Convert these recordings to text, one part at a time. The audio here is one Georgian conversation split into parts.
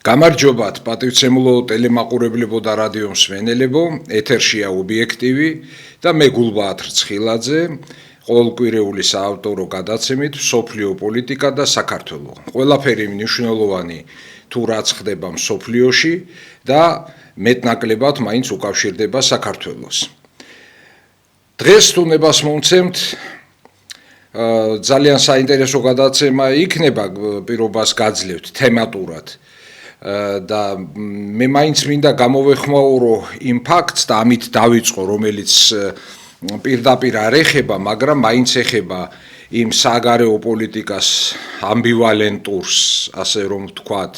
გამარჯობათ პატივცემულო ტელემაყურებლებო და რადიო მსმენელებო, ეთერშია ობიექტივი და მე გულბაათ რცხილაძე, ყოველკვირეული საავტორო გადაცემით მსოფლიო პოლიტიკა და საქართველო. ყველაფერი მნიშვნელოვანი თუ რაც ხდება მსოფლიოში და მეტნაკლებად მაინც უკავშირდება საქართველოს. დღეს თუნებას მომცემთ ძალიან საინტერესო გადაცემა იქნება, პირობას გაძლევთ თემატურად. და მე მაინც მინდა გამოვეხმაურო იმ ფაქტს და ამით დავიწყო, რომელიც პირდაპირ არ ეხება, მაგრამ მაინც ეხება იმ საგარეო პოლიტიკას ამბივალენტურს, ასე რომ ვთქვათ,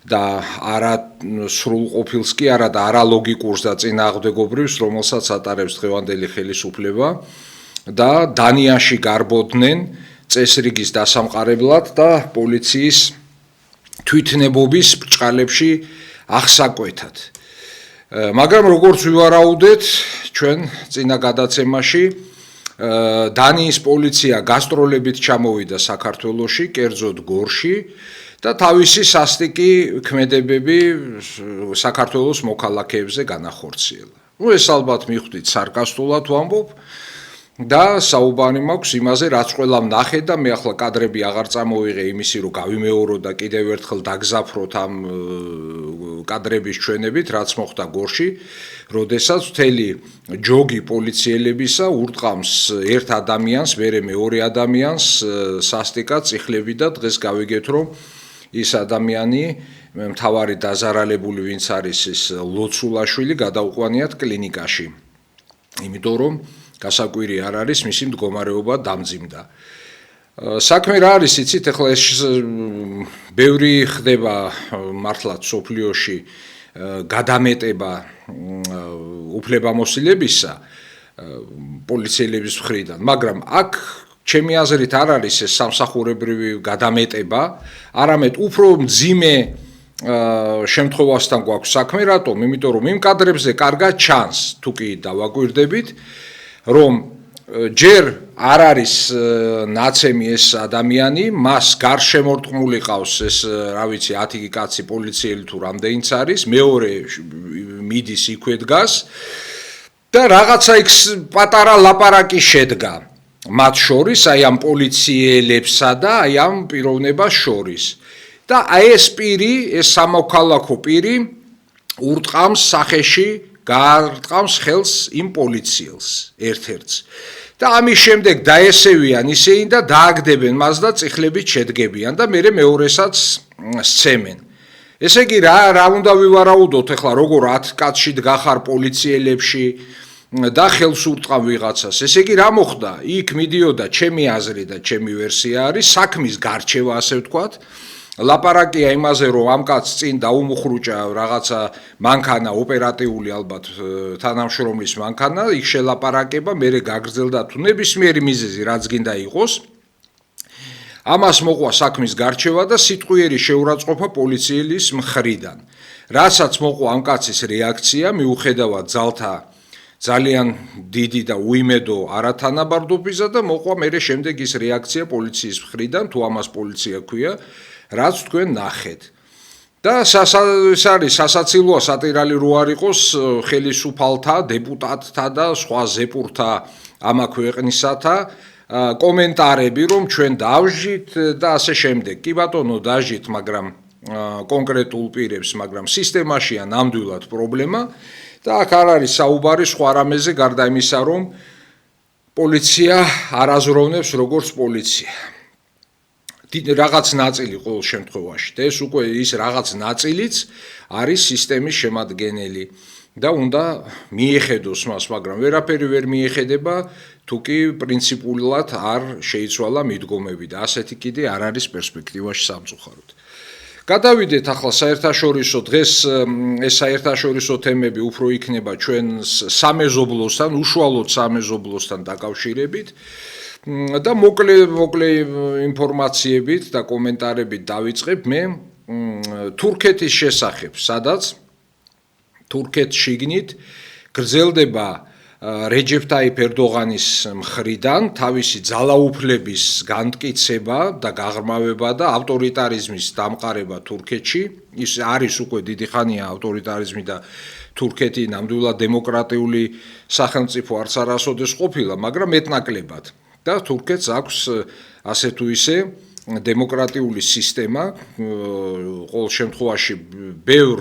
და არა სრულყოფილს კი არა და არა ლოგიკურს და წინააღმდეგობრივს, რომელსაც ატარებს დღევანდელი ხელისუფლება და დანიაში გარბოდნენ წესრიგის დასამყარებლად და პოლიციის თვითნებობის ბრჭყალებში აღსაკვეთად. მაგრამ როგორც ვივარაუდეთ ჩვენ წინა გადაცემაში, დანიის პოლიცია გასტროლებით ჩამოვიდა საქართველოში, კერძოდ გორში და თავისი სასტიკი ქმედებები საქართველოს მოქალაქეებზე განახორციელა. ეს ალბათ მიხვდით სარკასტულად ვამბობ და საუბარი მაქვს იმაზე, რაც ყველამ ნახე და მე ახლა კადრები აღარ წამოვიღე იმისი, რომ გავიმეორო და კიდევ ერთხელ დაგზაფროთ ამ კადრების ჩვენებით, რაც მოხდა გორში, როდესაც მთელი ჯოგი პოლიციელებისა ურტყამს ერთ ადამიანს, მერე მეორე ადამიანს სასტიკად წიხლები და დღეს გავიგეთ, რომ ის ადამიანი მთავარი დაზარალებული ვინც არის ის ლოცულაშვილი გადაუყვანიათ კლინიკაში. იმიტომ რომ გასაკვირი არ არის, მისი მდგომარეობა დამძიმდა. საქმე რა არის, იცით, ახლა ეს ბევრი ხდება მართლაც სოფლიოში გადამეტება უფლებამოსილებისა პოლიციელების მხრიდან, მაგრამ აქ ჩემი აზრით არ არის ეს სამსახურებრივი გადამეტება, არამედ უფრო მძიმე შემთხვევასთან გვაქვს საქმე, რატომ? იმიტომ რომ იმ კადრებზე კარგად ჩანს, თუ კი დავაკვირდებით, რომ ჯერ არ არის ნაცემი ეს ადამიანი, მას გარშემორტყმული ყავს ეს, რა ვიცი, 10 კაცი პოლიციელი თუ რამდენიც არის, მეორე მიდის იქვე დგას და რაღაცა იქ პატარა ლაპარაკი შედგა მათ შორის, აი ამ პოლიციელებსა და აი ამ პიროვნებას შორის. და აი ეს პირი, ეს სამოქალაქო პირი ურტყამს სახეში გაარტყამს ხელს იმ პოლიციელს ერთ-ერთს. და ამის შემდეგ დაესევიან ისინი და დააგდებენ მას და წიხლებით შედგებიან და მერე მეორესაც სცემენ. ესე იგი რა უნდა ვივარაუდოთ ახლა, როგორ 10 კაცში დგახარ პოლიციელებში და ხელს ურტყამ ვიღაცას. ესე იგი რა მოხდა? იქ მიდიოდა ჩემი აზრი და ჩემი ვერსია არის საქმის გარჩევა, ასე ვთქვათ. ლაპარაკია იმაზე, რომ ამ კაცს წინ დაუმუხრუჭა რაღაცა მანქანა, ოპერატიული ალბათ თანამშრომლის მანქანა, იქ შელაპარაკება, მერე გაგრძელდა თუ ნებისმიერი მიზეზი რაც გინდა იყოს. ამას მოყვა საქმის გარჩევა და სიტყვიერი შეურაცხყოფა პოლიციის მხრიდან. რასაც მოყვა ამ კაცის რეაქცია, მიუხედავად ძალთა ძალიან დიდი და უიმედო არათანაბარდობისა და მოყვა მერე შემდეგ ის რეაქცია პოლიციის მხრიდან, თუ ამას პოლიცია ქვია, რაც თქვენ ნახეთ. და ეს არის სასაცილოა სატირალი რო არ იყოს ხელისუფალთა, დეპუტატთა და სხვა ზეპურთა ამა ქვეყნისათა კომენტარები, რომ ჩვენ დავჟით და ასე შემდეგ. კი ბატონო, დაჟით, მაგრამ კონკრეტულ პირებს, მაგრამ სისტემაშია ნამდვილად პრობლემა და აქ არ არის საუბარი სხვა რამეზე გარდა იმისა, რომ პოლიცია არ აზროვნებს როგორც პოლიცია. რაღაც ნაწილი ყოველ შემთხვევაში და ეს უკვე ის რაღაც ნაწილიც არის სისტემის შემადგენელი და უნდა მიეხედოს მას, მაგრამ ვერაფერი ვერ მიეხედება, თუ კი პრინციპულად არ შეიცვალა მიდგომები და ასეთი კიდე არ არის პერსპექტივაში სამწუხაროდ. გადავიდეთ ახლა საერთაშორისო, დღეს ეს საერთაშორისო თემები უფრო იქნება ჩვენ სამეზობლოსთან, უშუალოდ სამეზობლოსთან დაკავშირებით. და მოკლე ინფორმაციებით და კომენტარებით დავიწყებ მე თურქეთის შესახებ, სადაც თურქეთს შიგნით გრძელდება რეჯეფ ტაიფ ერდოღანის მხრიდან თავისი ძალაუფლების განმტკიცება და გაღრმავება და ავტორიტარიზმის დამყარება თურქეთში. ის არის უკვე დიდი ხანია ავტორიტარიზმი და თურქეთი ნამდვილად დემოკრატიული სახელმწიფო არც არასოდეს ყოფილა, მაგრამ მეტნაკლებად. და თურქეთს აქვს ასე თუ ისე დემოკრატიული სისტემა, ყოველ შემთხვევაში ბევრ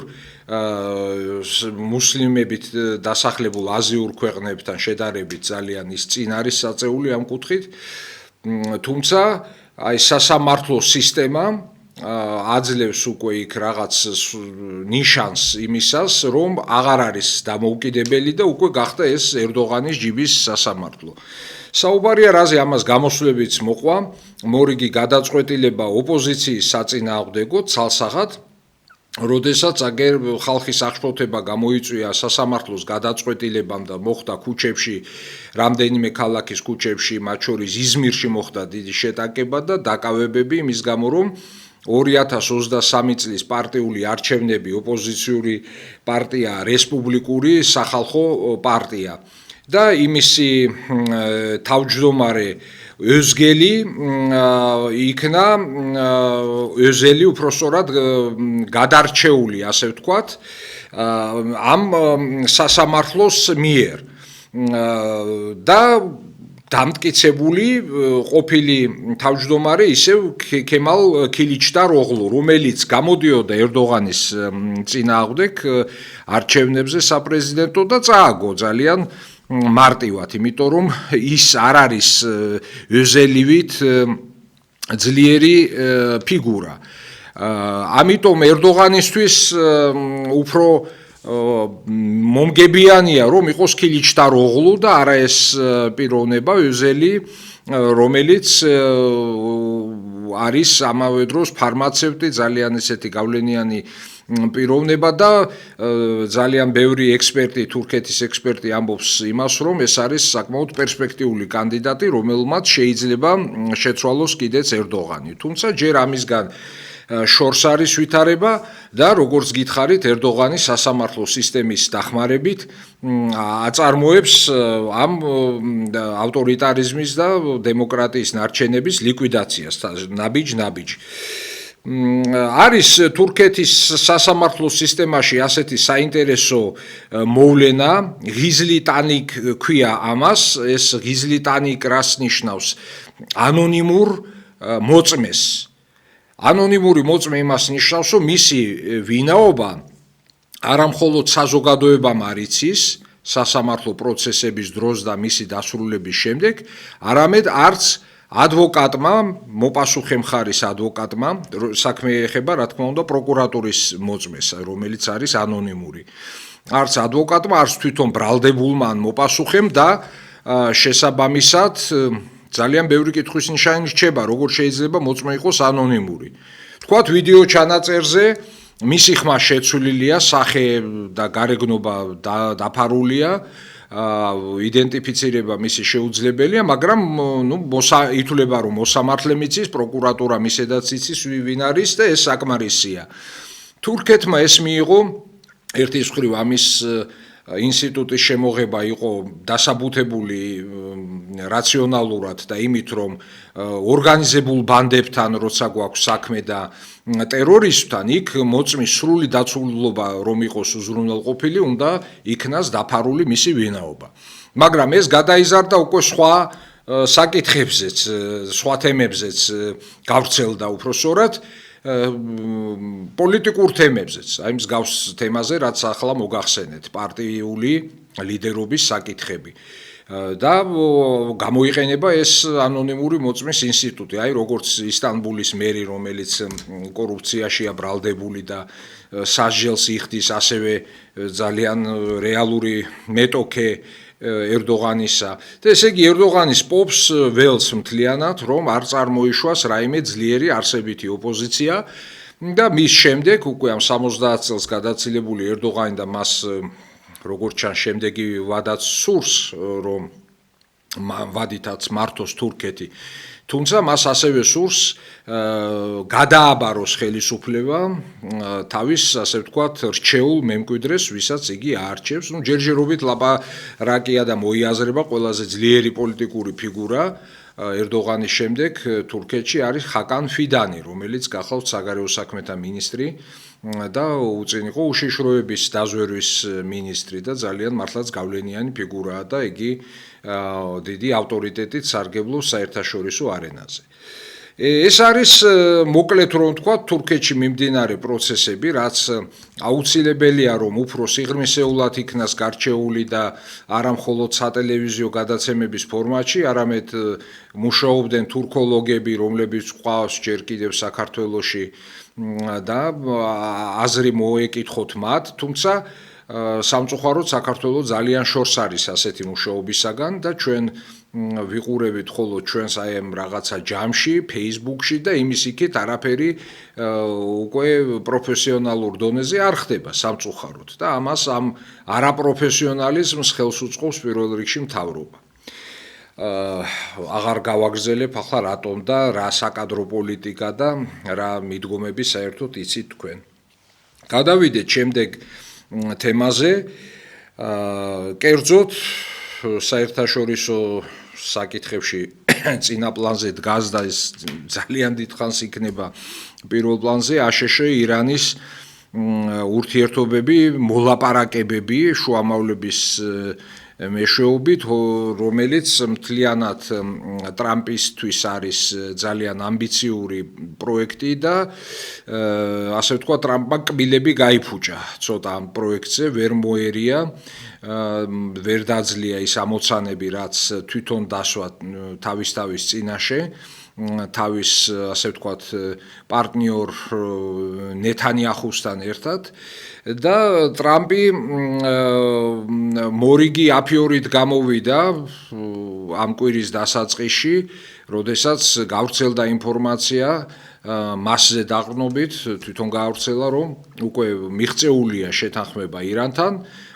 მუსლიმებით დასახლებულ აზიურ ქვეყნებთან შედარებით ძალიან ის წინ არის საწეული ამ კუთხით, თუმცა აი სასამართლო სისტემა აძლევს უკვე იქ რაღაც ნიშანს იმისას, რომ აღარ არის დამოუკიდებელი და უკვე გახდა ეს ერდოღანის ჯიბის სასამართლო. საუბარია რაზე ამას გამოსვლებიც მოყვა, მორიგი გადაწყვეტილება ოპოზიციის საწინააღმდეგოდ ცალსახად, როდესაც აგერ ხალხის აღშფოთება გამოიწვია სასამართლოს გადაწყვეტილებამ და მოხდა ქუჩებში, რამდენიმე ქალაქის ქუჩებში, მათ შორის იზმირში მოხდა დიდი შეტაკება და დაკავებები იმის გამო, რომ 2023 წლის პარტიული არჩევნები ოპოზიციური პარტია რესპუბლიკური სახალხო პარტია და იმისი თავმჯდომარე ოზგელი იქნა ოზელი უпроსორად გადარჩეული, ასე ვთქვათ, ამ სასამართლოს მიერ და დამტკიცებული ყოფილი თავმჯდომარე ისევ ქემალ ქილიჩდაროღლუ, რომელიც გამოდიოდა ერდოღანის წინააღმდეგ არჩევნებზე საპრეზიდენტო და წააგო ძალიან მარტივად, იმიტომ რომ ის არ არის ოზელივით ძლიერი ფიგურა. ამიტომ ერდოღანისთვის უფრო მომგებიანია, რომ იყოს ქილიჩდაროღლუ და არა ეს პიროვნება ოზელი, რომელიც არის ამავე დროს ფარმაცევტი, ძალიან ესეთი გავლენიანი პიროვნება და ძალიან ბევრი ექსპერტი, თურქეთის ექსპერტი ამბობს იმას, რომ ეს არის საკმაოდ პერსპექტიული კანდიდატი, რომელმაც შეიძლება შეცვალოს კიდეც ერდოღანი. თუმცა ჯერ ამისგან შორს არის ვითარება და როგორც გითხარით, ერდოღანის სასამართლო სისტემის დახმარებით აწარმოებს ამ ავტორიტარიზმის და დემოკრატიის ნარჩენების ლიკვიდაციას ნაბიჯ-ნაბიჯ. არის თურქეთის სასამართლო სისტემაში ასეთი საინტერესო მოვლენა, ღიზლი ტანიკ ქვია ამას, ეს ღიზლი ტანიკ რას ნიშნავს? ანონიმურ მოწმეს. ანონიმური მოწმე იმას ნიშნავს, რომ მისი ვინაობა არა მხოლოდ საზოგადოებამ არ იცის სასამართლო პროცესების დროს და მისი დასრულების შემდეგ, არამედ არც ადვოკატმა, მოპასუხე მხარის ადვოკატმა, საქმე ეხება, რა თქმა უნდა, პროკურატურის მოწმეს, რომელიც არის ანონიმური. არც ადვოკატმა, არც თვითონ ბრალდებულმა ან მოპასუხემ და შესაბამისად ძალიან ბევრი კითხვის ნიშანი რჩება, როგორ შეიძლება მოწმე იყოს ანონიმური. თქვათ, ვიდეო ჩანაწერზე მისი ხმა შეცვლილია, სახე და გარეგნობა დაფარულია, იდენტიფიცირება მისი შეუძლებელია, მაგრამ ითვლება, რომ მოსამართლე მიცის, პროკურატურა მისედაც იცის, ვინ არის და ეს საკმარისია. თურქეთმა ეს მიიღო, ერთის მხრივ ამის ინსტიტუტის შემოღება იყო დასაბუთებული რაციონალურად და იმით, რომ ორგანიზებულ ბანდებთან როცა გვაქვს საქმე და ტერორისტთან, იქ მოწმის სრული დაცულობა რომ იყოს უზრუნველყოფილი, უნდა იქნას დაფარული მისი ვინაობა. მაგრამ ეს გადაიზარდა უკვე სხვა საკითხებზეც, სხვა თემებზეც გავრცელდა უпроსორად პოლიტიკურ თემებზეც, აი მსგავს თემაზე, რაც ახლა მოგახსენეთ, პარტიული ლიდერობის საკითხები. და გამოიყენება ეს ანონიმური მოწმის ინსტიტუტი, აი როგორც ისტანბულის მერი, რომელიც კორუფციაშია ბრალდებული და სასჯელს იხდის, ასევე ძალიან რეალური მეტოქე ერდოღანისა. და ესე იგი ერდოღანის პოპს ველს მთლიანად, რომ არ წარმოიშვას რაიმე ძლიერი არსებითი ოპოზიცია და მის შემდეგ უკვე ამ 70 წელს გადაცილებული ერდოღანი და მას როგორც ჩანს შემდეგი ვადაც სურს, რომ ვადითაც მართოს თურქეთი თუმცა მას ასევე სურს გადააბაროს ხელისუფლება თავის, ასე ვთქვათ, რჩეულ მემკვიდრეს, ვისაც იგი აარჩევს. ჯერჯერობით ლაპარაკია და მოიაზრება ყველაზე ძლიერი პოლიტიკური ფიგურა ერდოღანის შემდეგ თურქეთში არის ხაკან ფიდანი, რომელიც გახავთ საგარეო საქმეთა მინისტრი და უწინიყო უშიშროების დაზვერვის მინისტრი და ძალიან მართლაც გავლენიანი ფიგურაა და იგი დიდი ავტორიტეტით სარგებლობს საერთაშორისო არენაზე. ეს არის მოკლედ რომ ვთქვა თურქეთში მიმდინარე პროცესები, რაც აუცილებელია რომ უფრო სიღრმისეულად იქნას გარჩეული და არა მხოლოდ სატელევიზიო გადაცემების ფორმატში, არამედ მუშაობდნენ თურქოლოგები, რომლებიც ყავს ჯერ კიდევ საქართველოში და აზრი მოეკითხოთ მათ, თუმცა სამწუხაროდ საქართველოს ძალიან შორს არის ასეთი მუშაობისაგან და ჩვენ ვიყურებით ხოლო ჩვენს აი ამ რაღაცა ჯამში, Facebook-ში და იმის იქით არაფერი უკვე პროფესიონალურ დონეზე არ ხდება სამწუხაროდ და ამას ამ არაპროფესიონალიზმს ხელს უწყობს პირველ რიგში მთავრობა. აღარ გავაგრძელებ ახლა რატომ და რა საკადრო პოლიტიკა და რა მიდგომები საერთოდ იცით თქვენ. გადავიდეთ შემდეგ თემაზე, კერძოდ საერთაშორისო საკითხებში წინა პლანზე დგას და ეს ძალიან დიდხანს იქნება პირველ პლანზე აშშ ირანის ურთიერთობები, მოლაპარაკებები შუამავლების მეშვეობით, რომელიც მთლიანად ტრამპისთვის არის ძალიან ამბიციური პროექტი და ასე ვთქვათ, ტრამპმა კბილები გაიფუჭა ცოტა ამ პროექტზე, ვერ მოერია, ვერ დაძლია ის ამოცანები, რაც თვითონ დასვა თავის წინაშე, თავის, ასე ვთქვათ, პარტნიორ ნეთანიაჰუსთან ერთად და ტრამპი მორიგი აფიორით გამოვიდა ამ კვირის დასაწყისში, როდესაც გავრცელდა ინფორმაცია მასზე დაყრდნობით, თვითონ გაავრცელა, რომ უკვე მიღწეულია შეთანხმება ირანთან,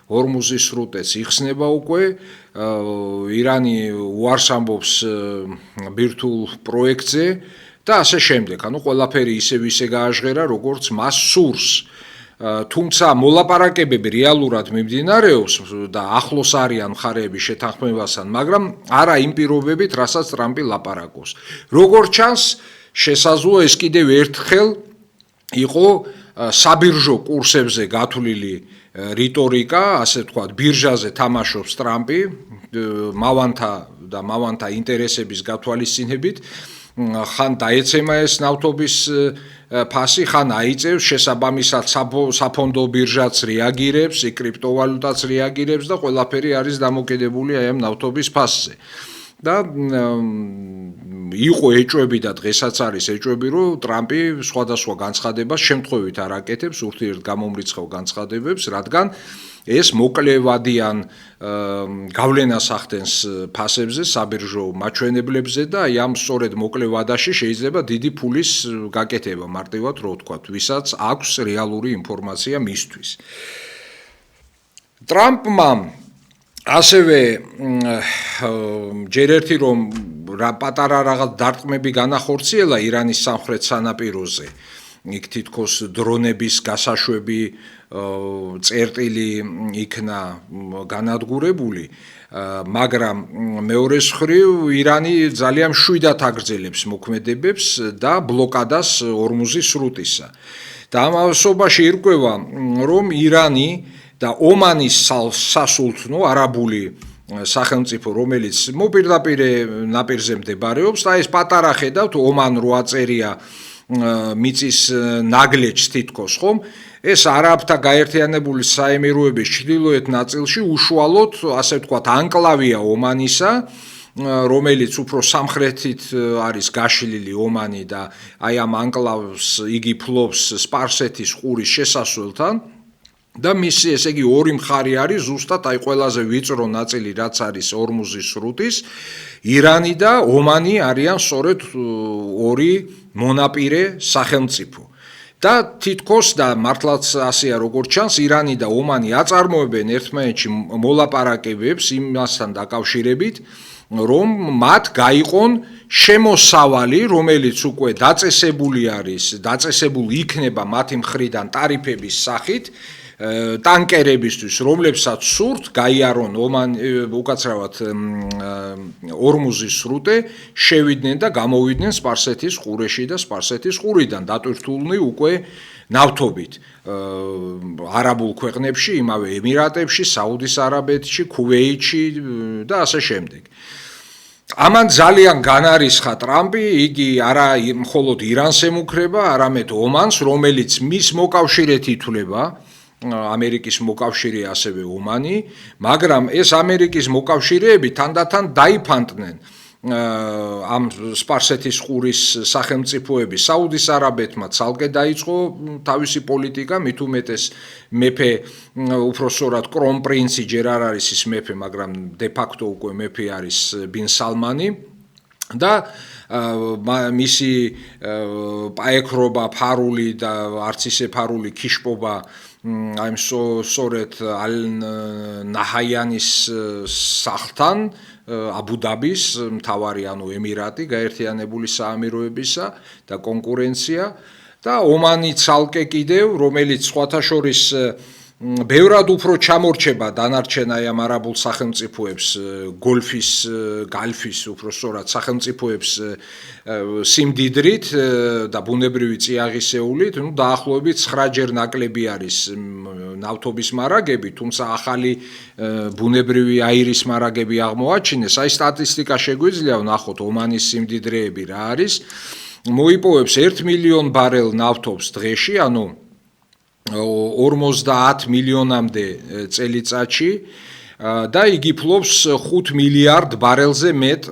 ჰორმუზის სრუტეც იხსნება უკვე, ირანი უარს ამბობს ბირთვულ პროექტზე და ასე შემდეგ. ანუ ყველაფერი ისე გააჟღერა, როგორც მას სურს. თუმცა მოლაპარაკებები რეალურად მიმდინარეობს და ახლოს არიან მხარეები შეთანხმებასთან, მაგრამ არა იმ პირობებით, რასაც ტრამპი ლაპარაკობს. როგორც ჩანს, შესაძლოა ეს კიდევ ერთხელ იყო საბირჟო კურსებზე გათვლილი რიტორიკა, ასე ვთქვათ, ბირჟაზე თამაშობს ტრამპი, მავანთა ინტერესების გათვალისწინებით, ხან დაეცემა ეს ნავთობის ფასი, ხან აიწევს, შესაბამისად საფონდო ბირჟაც რეაგირებს, კრიპტოვალუტაც რეაგირებს და ყველაფერი არის დამოკიდებული აი ამ ნავთობის ფასზე. და იყო ეჭვები და დღესაც არის ეჭვები, რომ ტრამპი სხვადასხვა განცხადებას შემთხვევით არ აკეთებს, ურთიერთგამომრიცხავ განცხადებებს, რადგან ეს მოკლევადიან გავლენას ახდენს ფასებზე, საბირჟო მაჩვენებლებზე და აი ამ სწორედ მოკლევადაში შეიძლება დიდი ფულის გაკეთება, მარტივად რო ვთქვათ, ვისაც აქვს რეალური ინფორმაცია მისთვის. ტრამპმა ასევე ჯერ ერთი რომ პატარა რაღაც დარტყმები განახორციელა ირანის სამხრეთ სანაპიროზე, იქ თითქოს დრონების გასაშვები წერტილი იქნა განადგურებული, მაგრამ მეორეს მხრივ ირანი ძალიან მშვიდად აგრძელებს მოქმედებებს და ბლოკადას ორმუზის სრუტისა. და ამ ასობაში ირკვევა, რომ ირანი და ომანის სასულთნო არაბული სახელმწიფო, რომელიც მოპირდაპირ ნაპირზე მდებარეობს და ეს პატარა ხედავთ, ომან რო აწერია მიწის ნაგლეჯს თითქოს, ხომ? ეს არაბთა გაერთიანებული საემიროების ჩრდილოეთ ნაწილში უშუალოდ, ასე ვთქვათ, ანკლავია ომანისა, რომელიც უფრო სამხრეთით არის გაშლილი ომანი და აი ამ ანკლავს იგი ფლობს სპარსეთის ყურის შესასვლელთან. და მისი ესე იგი ორი მხარე არის ზუსტად აი ყველაზე ვიწრო ნაწილი, რაც არის ორმუზის სრუტის, ირანი და ომანი არიან სწორედ ორი მონაპირე სახელმწიფო. და თითქოს და მართლაც ასეა როგორც ჩანს, ირანი და ომანი აწარმოებენ ერთმანეთში მოლაპარაკებებს იმასთან დაკავშირებით, რომ მათ გაიყონ შემოსავალი, რომელიც უკვე დაწესებული არის, დაწესებული იქნება მათი მხრიდან ტარიფების სახით ტანკერებისთვის, რომლებსაც სურთ გაიარონ უკაცრავად ორმუზის სრუტე, შევიდნენ და გამოვიდნენ სპარსეთის ყურეში და სპარსეთის ყურიდან დატვირთულნი უკვე ნავთობით არაბულ ქვეყნებში, იმავე ემირატებში, საუდის არაბეთში, ქუვეითში და ასე შემდეგ. ამან ძალიან განარისხა ტრამპი, იგი არა მხოლოდ ირანს ემუქრება, არამედ ომანს, რომელიც მის მოკავშირედ ითვლება, ამერიკის მოკავშირე ასევე ომანი, მაგრამ ეს ამერიკის მოკავშირეები თანდათან დაიფანტნენ ამ სპარსეთის ყურის სახელმწიფოების საუდის არაბეთმა ცალკე დაიწყო თავისი პოლიტიკა, მით უმეტეს მეფე უფროსწორად კრონპრინცი ჯერ არ არის ის მეფე, მაგრამ დე ფაქტო უკვე მეფე არის ბინ სალმანი და მისი პაექრობა ფარული და არც ისე ფარული ქიშპობა აი სწორედ ალ ნაჰაიანის სახლთან აბუ-დაბის მთავარი ემირატი გაერთიანებული საამიროებისა და კონკურენცია და ომანი ცალკე კიდევ, რომელიც სხვათა შორის ბევრად უფრო ჩამორჩება დანარჩენ აი ამ არაბულ სახელმწიფოებს, გალფის უბრალოდ სახელმწიფოებს სიმდიდრით და ბუნებრივი წიაღისეულით, დაახლოებით 9 ჯერ ნაკლები არის ნავთობის მარაგები, თუმცა ახალი ბუნებრივი აირის მარაგები აღმოაჩინეს. აი სტატისტიკა შეგვიძლია ვნახოთ ომანის სიმდიდრეები რა არის. მოიპოვებს 1 მილიონ ბარელ ნავთობს დღეში, ანუ 50 მილიონამდე წელიწადში და იგი ფლობს 5 მილიარდ ბარელზე მეტ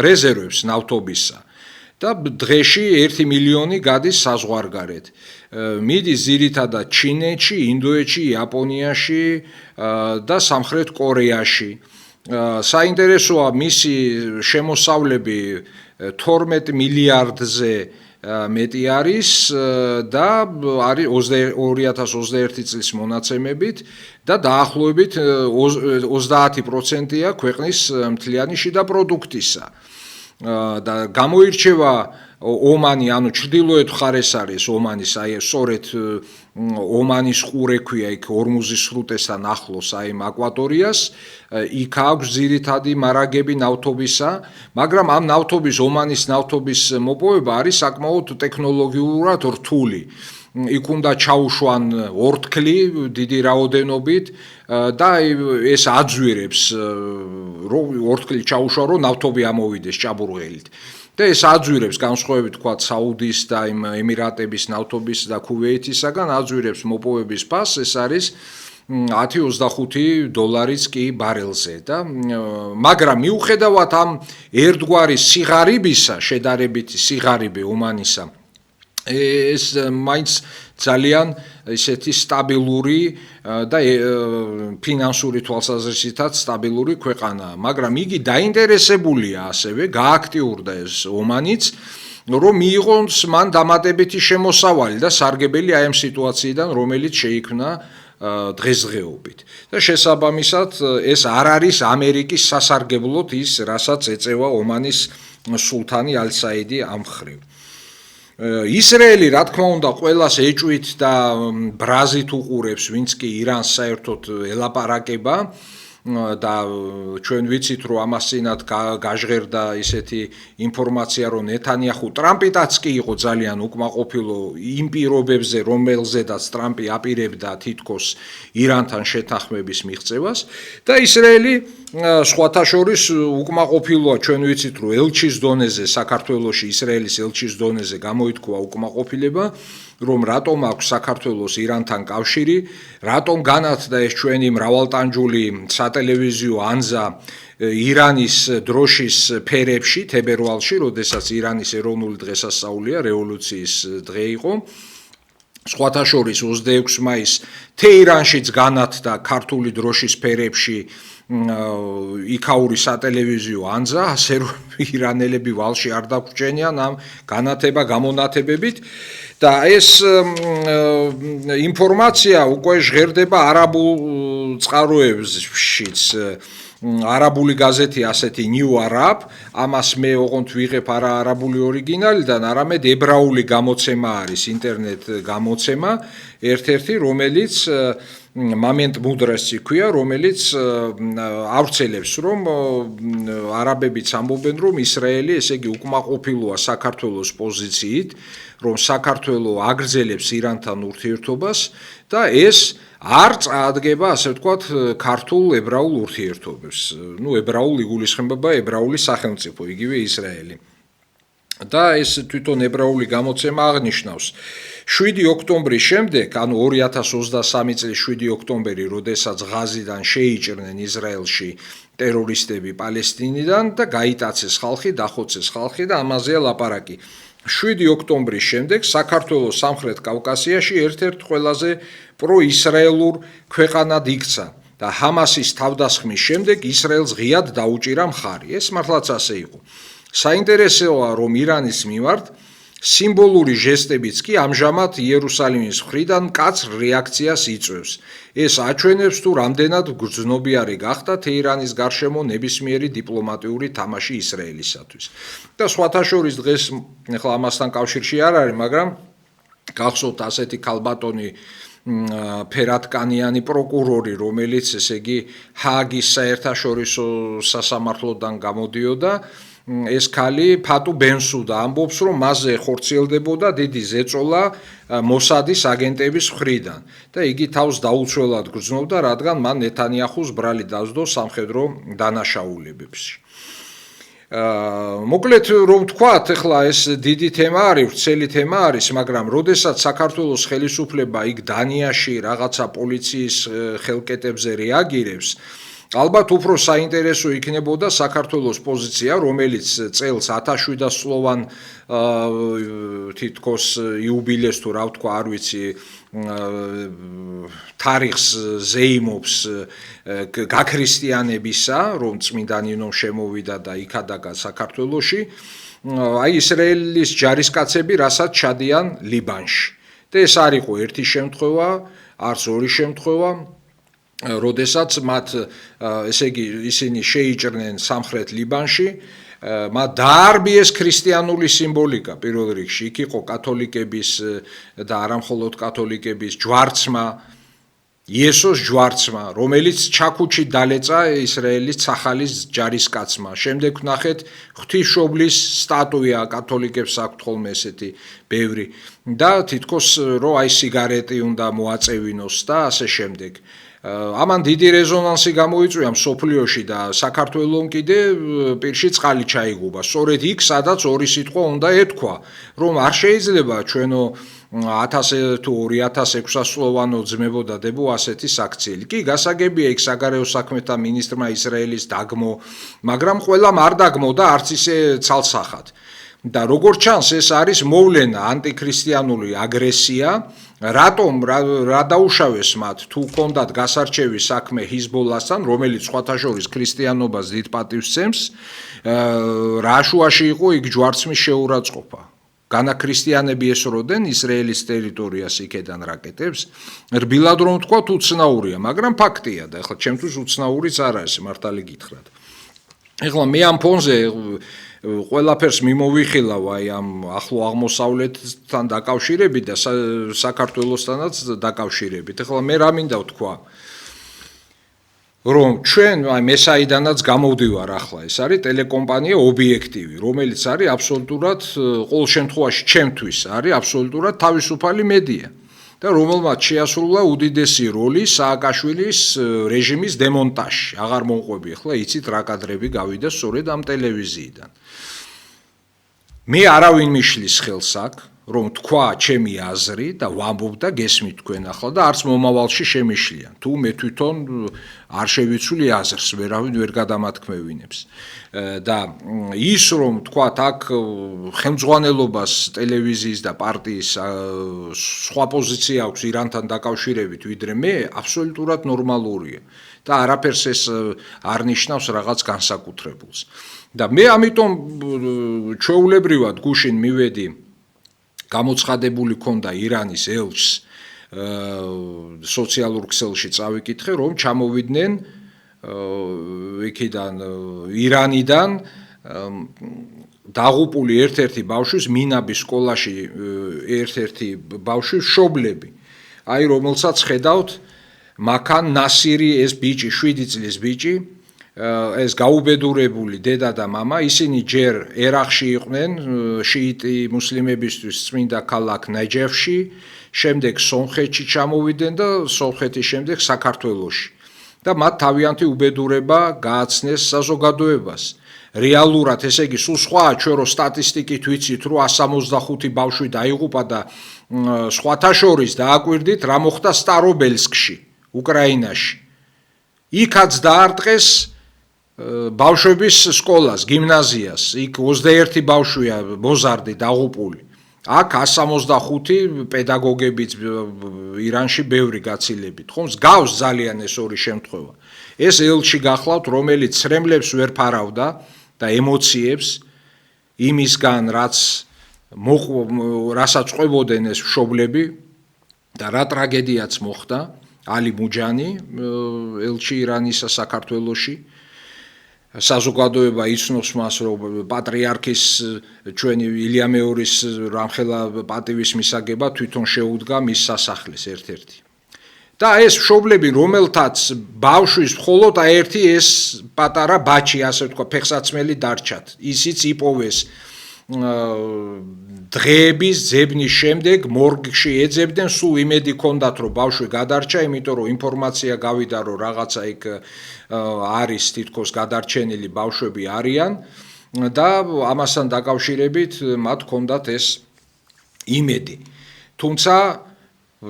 რეზერვებს ნავთობისა და დღეში 1 მილიონი გადის საზღვარგარეთ. მიდის ძირითადად ჩინეთში, ინდოეთში, იაპონიაში და სამხრეთ კორეაში. საინტერესოა მისი შემოსავლები 12 მილიარდზე მეტი არის და არის 2021 წლის მონაცემებით და დაახლოებით 30%-ია ქვეყნის მთლიანი შიდა პროდუქტისა. და გამოირჩევა ომანი, ანუ ჩრდილოეთ მხარეს არის ომანის, აი სწორედ ომანის ყურე ქვია იქ ორმუზის სრუტესთან ახლოს, აი აკვატორიას, იქ აქვს ძირითადი მარაგები ნავთობისა, მაგრამ ამ ნავთობის ომანის ნავთობის მოპოვება არის საკმაოდ ტექნოლოგიურად რთული. იქ უნდა ჩაუშვან ორთქლი დიდი რაოდენობით და ეს აძვირებს ორთქლი ჩაუშვა, რომ ნავთობი ამოვიდეს ჭაბურღილით. და ეს აძვირებს განსხვავებით თქვა საუდის და იმ ემირატების ნავთობის და ქუვეითისაგან აძვირებს მოპოვების ფასს, ეს არის $10-25 კი ბარელზე და მაგრამ მიუხედავად ამ ერთგვარი სიღარიბისა, შედარებითი სიღარიბე ომანისა, ეს მაინც ძალიან ისეთი სტაბილური და ფინანსური თვალსაზრისითაც სტაბილური ქვეყანაა, მაგრამ იგი დაინტერესებულია ასევე, გააქტიურდა ეს ომანიც, რომ მიიღოს მან დამატებითი შემოსავალი და სარგებელი აი ამ სიტუაციიდან, რომელიც შეიქმნა დღესდღეობით. და შესაბამისად ეს არ არის ამერიკის სასარგებლოდ ის, რასაც ეწევა ომანის სულთანი ალ-საიდი ამ მხრივ. ისრაელი რა თქმა უნდა ყველას ეჭვით და ბრაზით უყურებს, ვინც კი ირანს საერთოდ ელაპარაკება და ჩვენ ვიცით, რომ ამას წინათ გაჟღერდა ისეთი ინფორმაცია, რომ ნეთანიახუ ტრამპიტაც კი იყო ძალიან უკმაყოფილო იმ პირობებზე, რომელზედაც ტრამპი აპირებდა თითქოს ირანთან შეთანხმების მიღწევას და ისრაელი სხვათა შორის უკმაყოფილოა, ჩვენ ვიცით, რომ ელჩის დონეზე საქართველოში, ისრაელის ელჩის დონეზე გამოითქვა უკმაყოფილება, რომ რატომ აქვს საქართველოს ირანთან კავშირი, რატომ განათდა ეს ჩვენი მრავალტანჯული სატელევიზიო ანზა ირანის დროშის ფერებში, თებერვალში, როდესაც ირანის ეროვნული დღესასწაულია, რევოლუციის დღე იყო. სხვათა შორის 26 მაისს თეირანშიც განათდა ქართული დროშის ფერებში იქაური სატელევიზიო ანზა, ასე რომ ირანელები ვალში არ დაგვრჩენიან ამ განათება გამონათებებით და ეს ინფორმაცია უკვე ჟღერდება არაბულ წყაროებშიც. არაბული გაზეთი ასეთი New Arab, ამას მე ოღონდ ვიღებ არა არაბული ორიგინალიდან, არამედ ებრაული გამოცემა არის, ინტერნეტ გამოცემა, ერთ-ერთი, რომელიც Moment Mudresi ქვია, რომელიც ავრცელებს, რომ არაბებიც ამბობენ, რომ ისრაელი, ესე იგი, უკმაყოფილოა საქართველოს პოზიციით, რომ საქართველო აგრძელებს ირანთან ურთიერთობას და ეს არ წაადგება, ასე ვთქვათ, ქართულ ებრაულ ურთიერთობებს. ნუ ებრაულ იგულისხმება ებრაული სახელმწიფო, იგივე ისრაელი. და ეს თვითონ ებრაული გამოცემა აღნიშნავს 7 ოქტომბრის შემდეგ, ანუ 2023 წლის 7 ოქტომბერი, როდესაც ღაზიდან შეიჭრნენ ისრაელში ტერორისტები პალესტინიდან და გაიტაცეს ხალხი, დახოცეს ხალხი და ამაზეა ლაპარაკი. 7 ოქტომბრის შემდეგ საქართველოს სამხრეთ კავკასიაში ერთ-ერთ ყველაზე პროისრაელურ ქვეყანად იქცა და ჰამასის თავდასხმის შემდეგ ისრაელს ღიად დაუჭირა მხარი. ეს მართლაც ასე იყო. საინტერესოა, რომ ირანის მიმართ სიმბოლური ჟესტებიც კი ამჟამად იერუსალიმის მხრიდან მკაცრ რეაქციას იწვევს. ეს აჩვენებს, თუ რამდენად გრძნობიარე გახდა თეირანის გარშემო ნებისმიერი დიპლომატიური თამაში ისრაელისათვის. და სხვათა შორის დღეს, ახლა ამასთან კავშირში არ არის, მაგრამ გახსოვთ ასეთი ქალბატონი ფერატკანიანი პროკურორი, რომელიც, ესე იგი, ჰააგის საერთაშორისო სასამართლოდან გამოდიოდა, ეს ქალი ფატუ ბენსუდა ამბობს, რომ მასზე ხორციელდებოდა დიდი ზეწოლა მოსადის აგენტების მხრიდან და იგი თავს დაუცველად გრძნობდა, რადგან მან ნეთანიახუს ბრალი დასდო სამხედრო დანაშაულებებში. მოკლედ რომ ვთქვათ, ახლა ეს დიდი თემა არის, ვრცელი თემა არის, მაგრამ როდესაც საქართველოს ხელისუფლება იქ დანიაში რაღაცა პოლიციის ხელკეტებზე რეაგირებს, ალბათ უფრო საინტერესო იქნებოდა საქართველოს პოზიცია, რომელიც წელს 1700-სლოვან თითქოს იუბილეს თუ რა ვთქვა, არ ვიცი, თარიღს ზეიმობს გაქრისტიანებისა, რომ წმინდა ნინომ შემოვიდა და იქადაგა საქართველოში, აი ისრაელის ჯარისკაცები რასაც ჩადიან ლიბანში. და ეს არ იყო ერთი შემთხვევა, არც ორი შემთხვევა, როდესაც მათ, ესე იგი, ისინი შეიჭრნენ სამხრეთ ლიბანში, მათ დაარბიეს ქრისტიანული სიმბოლიკა პირველ რიგში. იქ იყო კათოლიკების და არა მხოლოდ კათოლიკების ჯვარცმა, იესოს ჯვარცმა, რომელიც ჩაქუჩით დალეწა ისრაელის ცახალის ჯარისკაცმა. შემდეგ ვნახეთ ღვთისმშობლის სტატუია, კათოლიკებს აქვთ ხოლმე ესეთი ბევრი და თითქოს რომ აი სიგარეტი უნდა მოაწევინოს და ასე შემდეგ. ამან დიდი რეზონანსი გამოიწვია მსოფლიოში და საქართველოს კიდე პირში წყალი ჩაიგუება. სწორედ იქ, სადაც ორი სიტყვა უნდა ეთქვა, რომ არ შეიძლება ჩვენო 1000 თუ 2600-სლოვანო ძმებოდა დებო ასეთი საქციელი. კი, გასაგებია იქ საგარეო საქმეთა მინისტრმა ისრაელის დაგმო, მაგრამ ყველამ არ დაგმო და არც ისე ცალსახად. და როგორც ჩანს, ეს არის მოვლენა, ანტიქრისტიანული აგრესია. რატომ რა დაუშავეს მათ, თუ ჰქონდათ გასარჩევი საქმე ჰიზბოლასთან, რომელიც სხვათა შორის ქრისტიანობას დიდ პატივს სცემს, რა შუაში იყო იქ ჯვარცმის შეურაცხყოფა. განაქრისტიანები ესროდნენ ისრაელის ტერიტორიას იქედან რაკეტებს, რბილად რომ ვთქვათ, უცნაურია, მაგრამ ფაქტია და ახლა ჩემთვის უცნაურიც არ არის, მართალი გითხრათ. ახლა მე ამ ფონზე ყველაფერს მიმოვიხილავ აი ამ ახლო აღმოსავლეთთან დაკავშირებით და საქართველოსთანაც დაკავშირებით. ახლა მე რა მინდა ვთქვა, რომ ჩვენ აი მესაიდანაც გამოვდივარ ახლა, ეს არის ტელეკომპანია ობიექტივი, რომელიც არის აბსოლუტურად ყოველ შემთხვევაში ჩემთვის არის აბსოლუტურად თავისუფალი მედია და რომელმაც შეასრულა უდიდესი როლი სააკაშვილის რეჟიმის დემონტაჟში. აღარ მომყვები ახლა, იცით რა კადრები გავიდა სწორედ ამ ტელევიზიიდან. მე არავინ მიშლის ხელს აქ, რომ თქვა ჩემი აზრი და ვამბობ და გესმით თქვენ ახლა და არც მომავალში შემიშლიან. თუ მე თვითონ არ შევიცვლი აზრს, ვერავინ ვერ გადამათქმევინებს. და ის რომ თქვათ აქ ხელმძღვანელობას ტელევიზიის და პარტიის სხვა პოზიცია აქვს ირანთან დაკავშირებით, ვიდრე მე, აბსოლუტურად ნორმალურია და არაფერს ეს არ ნიშნავს რაღაც განსაკუთრებულს. და მე ამიტომ ჩვეულებრივად გუშინ მივედი გამოცხადებული ქონდა ირანის ელჩს სოციალურ ქსელში წავიკითხე, რომ ჩამოვიდნენ იქიდან ირანიდან დაღუპული ერთ-ერთი ბავშვის მინაბის სკოლაში ერთ-ერთი ბავშვის მშობლები. აი რომელსაც ხედავთ მაქან ნასირი ეს ბიჭი 7 წლის ბიჭი ეს გაუბედურებული დედა და მამა ისინი ჯერ ერაყში იყვნენ შიიტი მუსლიმებისთვის წმინდა ქალაქ ნაჯაფში შემდეგ სომხეთში ჩამოვიდნენ და სომხეთის შემდეგ საქართველოში და მათ თავიანთი უბედურება გააცნეს საზოგადოებას რეალურად ესე იგი სულ სხვაა ჩვენ რო სტატისტიკით ვიცით რომ 165 ბავშვი დაიღუპა და სხვათა შორის დააკვირდით რა მოხდა სტარობელსკში უკრაინაში იქაც დაარტყეს ბავშვების სკოლას გიმნაზიას იქ 21 ბავშვია მოზარდი დაღუპული აქ 165 პედაგოგებიც ირანში ბევრი გაცილებით ხომ გავს ძალიან ეს ორი შემთხვევა ეს ელჩი გახლავთ რომელიც ცრემლებს ვერ ფარავდა და ემოციებს იმისგან რასაც ყვებოდნენ ეს მშობლები და რა ტრაგედიაც მოხდა ალი მუჯანი ელჩი ირანისა საქართველოში საზოგადოება იცნობს მას რომ პატრიარქის ჩვენი ილია მეორის რამხელა პატივის მისაგება თვითონ შეუდგა მის სასახლეს ერთ-ერთი და ეს მშობლები რომელთაც ბავშვის მხოლოდ ერთი ეს პატარა ბაჩი ასე თქვა ფეხსაცმელი დარჩათ ისიც იპოვეს დღეების ძებნის შემდეგ მორგში ეძებდნენ სულ იმედი ჰქონდათ რომ ბავშვი გადარჩა იმიტომ რომ ინფორმაცია გავიდა რომ რაღაცა იქ არის თითქოს გადარჩენილი ბავშვები არიან და ამასთან დაკავშირებით მათ ჰქონდათ ეს იმედი თუმცა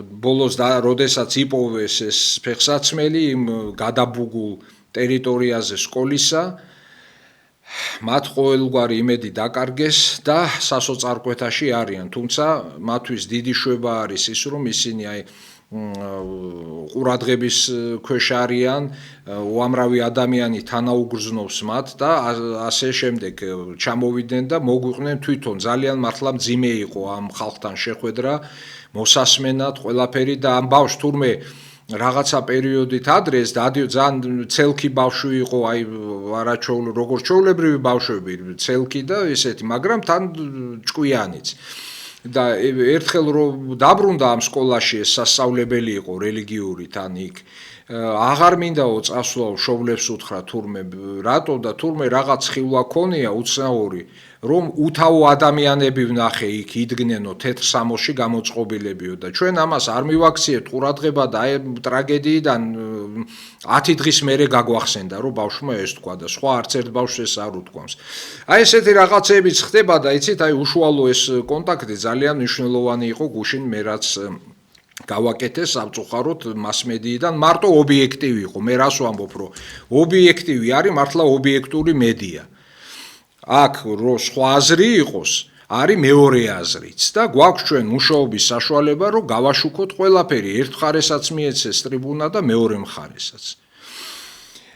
ბოლოს და როდესაც იპოვეს ეს ფეხსაცმელი იმ გადაბუგულ ტერიტორიაზე სკოლისა მათ ყოველგვარი იმედი დაკარგეს და სასოწარკვეთაში არიან თუმცა მათთვის დიდი შვება არის ის რომ ისინი აი ყურადღების ქვეშ არიან უამრავი ადამიანი თანაუგრძნობს მათ და ასე შემდეგ ჩამოვიდნენ და მოგვიყვნენ თვითონ ძალიან მართლა მძიმე იყო ამ ხალხთან შეხვედრა მოსასმენად ყველაფერი და ამ ბავშვს თურმე რაღაცა პერიოდით ადრეს და ძალიან ცელკი ბავშვი იყო აი როგორც ჩვეულებრივი ბავშვები ცელკი და ესეთი მაგრამ თან ჭკვიანიც და ერთხელ რომ დაბრუნდა ამ სკოლაში ეს სასწავლებელი იყო რელიგიური თან იქ აღარ მინდაო წასვლა მშობლებს უთხრა თურმე რატო და თურმე რაღაც ხილვა ქონია უცნაური რომ უთავო ადამიანები ვნახე იქ იდგნენო თეთრ სამოსში გამოწყობილებიო და ჩვენ ამას არ მივაქციეთ ყურადღება და აი ტრაგედიიდან 10 დღის მერე გაგვახსენდა რომ ბავშვმა ეს თქვა და სხვა არც ერთ ბავშვს ეს არ უთქვამს აი ესეთი რაღაცეებიც ხდება და იცით აი უშუალო ეს კონტაქტი ძალიან მნიშვნელოვანი იყო გუშინ მე რაც გავაკეთე სამწუხაროდ მასმედიიდან მარტო ობიექტივი იყო მე რას ვამბობ რომ ობიექტივი არის მართლა ობიექტური მედია აქ რო სხვა აზრი იყოს არის მეორე აზრიც და გვაქვს ჩვენ მუშაობის საშუალება რომ გავაშუქოთ ყველაფერი ერთ მხარესაც მიეცეს ტრიბუნა და მეორე მხარესაც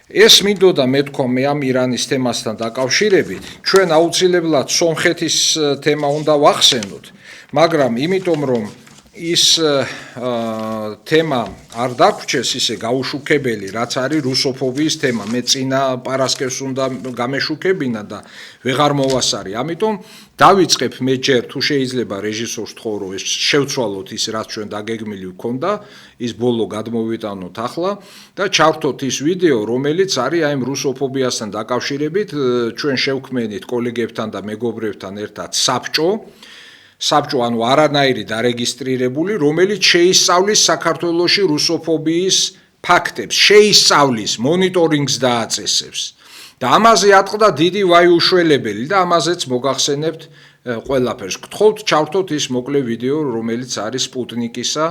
ეს მინდოდა მეთქვა მე ამ ირანის თემასთან დაკავშირებით ჩვენ აუცილებლად სომხეთის თემა უნდა ვახსენოთ მაგრამ იმიტომ რომ ის თემა არ დაგვრჩეს ისე გაუშუქებელი რაც არის რუსოფობიის თემა მე წინა პარასკევს უნდა გამეშუქებინა და ვეღარ მოვასარი ამიტომ დავიწყებ მე ჯერ თუ შეიძლება რეჟისორს თხოვ რომ ეს შევცვალოთ ის რაც ჩვენ დაგეგმილი ვქონდა ის ბოლო გადმოვიტანოთ ახლა და ჩავრთოთ ის ვიდეო რომელიც არის აი რუსოფობიასთან დაკავშირებით ჩვენ შევქმნით კოლეგებთან და მეგობრებთან ერთად საბჭო ანუ არანაირი დარეგისტრირებული რომელიც შეისწავლის საქართველოში რუსოფობიის ფაქტებს შეისწავლის მონიტორინგს დააწესებს და ამაზე ატყდა დიდი ვაიუშველებელი და ამაზეც მოგახსენებთ ყველაფერს გთხოვთ ჩავრთოთ ის მოკლე ვიდეო რომელიც არის სპუტნიკისა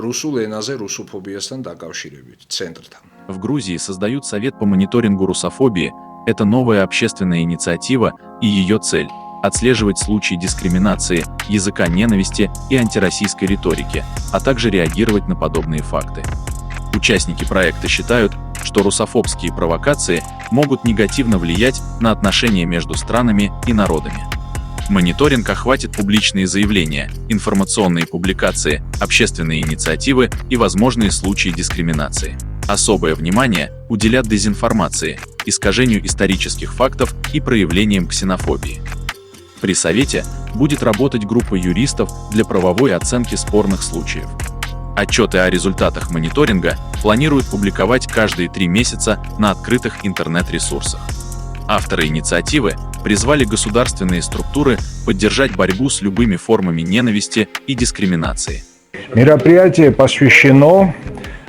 русул ენაზე русофобиясთან დაკავშირებით центрთან. В Грузии создают Совет по мониторингу русофобии. Это новая общественная инициатива и ее цель – отслеживать случаи дискриминации, языка ненависти и антироссийской риторики, а также реагировать на подобные факты. Участники проекта считают, что русофобские провокации могут негативно влиять на отношения между странами и народами. Мониторинг охватит публичные заявления, информационные публикации, общественные инициативы и возможные случаи дискриминации. Особое внимание уделят дезинформации, искажению исторических фактов и проявлениям ксенофобии. При Совете будет работать группа юристов для правовой оценки спорных случаев. Отчеты о результатах мониторинга планируют публиковать каждые 3 месяца на открытых интернет-ресурсах. Авторы инициативы призвали государственные структуры поддержать борьбу с любыми формами ненависти и дискриминации. Мероприятие посвящено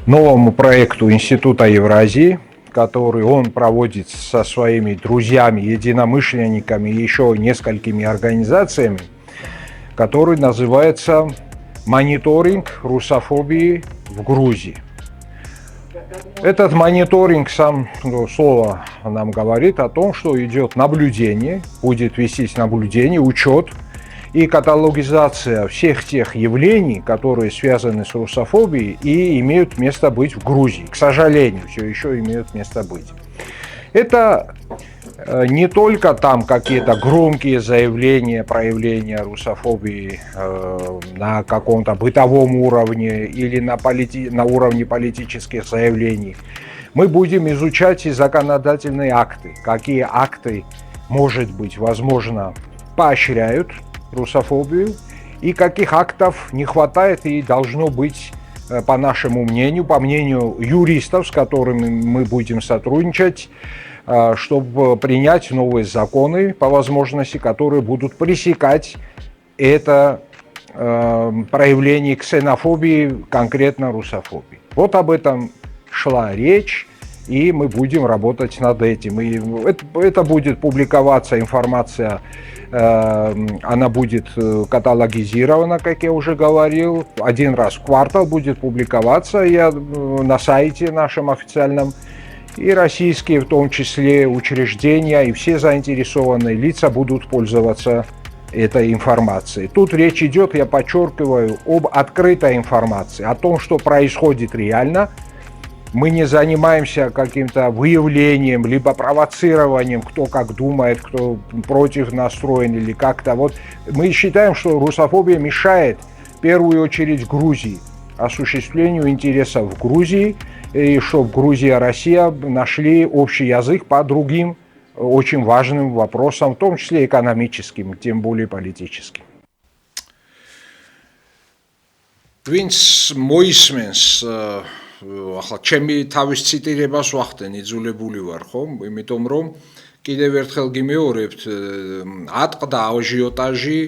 новому проекту Института Евразии, который он проводит со своими друзьями, единомышленниками и еще несколькими организациями, который называется «Мониторинг русофобии в Грузии». Этот мониторинг, сам слово нам говорит о том, что идет наблюдение, будет вестись наблюдение, учет и каталогизация всех тех явлений, которые связаны с русофобией и имеют место быть в Грузии. К сожалению, все еще имеют место быть. Это не только там какие-то громкие заявления, проявления русофобии на каком-то бытовом уровне или на уровне политических заявлений. Мы будем изучать и законодательные акты. Какие акты, может быть, возможно, поощряют русофобию и каких актов не хватает и должно быть, по нашему мнению, по мнению юристов, с которыми мы будем сотрудничать, чтобы принять новые законы по возможности, которые будут пресекать это проявление ксенофобии, конкретно русофобии. Вот об этом шла речь, и мы будем работать над этим. И это будет публиковаться информация, она будет каталогизирована, как я уже говорил. 1 раз в квартал будет публиковаться на сайте нашем официальном. И российские, в том числе, учреждения и все заинтересованные лица будут пользоваться этой информацией. Тут речь идет, я подчеркиваю, об открытой информации, о том, что происходит реально. Мы не занимаемся каким-то выявлением, либо провоцированием, кто как думает, кто против настроен или как-то. Вот мы считаем, что русофобия мешает в первую очередь Грузии, осуществлению интересов в Грузии, и чтобы Грузия и Россия нашли общий язык по другим очень важным вопросам, в том числе экономическим, тем более политическим. Ვინც მოისმენს ახლა ჩემი თავის ციტირებას ვახდენ, იძულებული ვარ, ხომ? იმიტომ რომ კიდევ ერთხელ გიმეორებთ, ატყდა აჟიოტაჟი,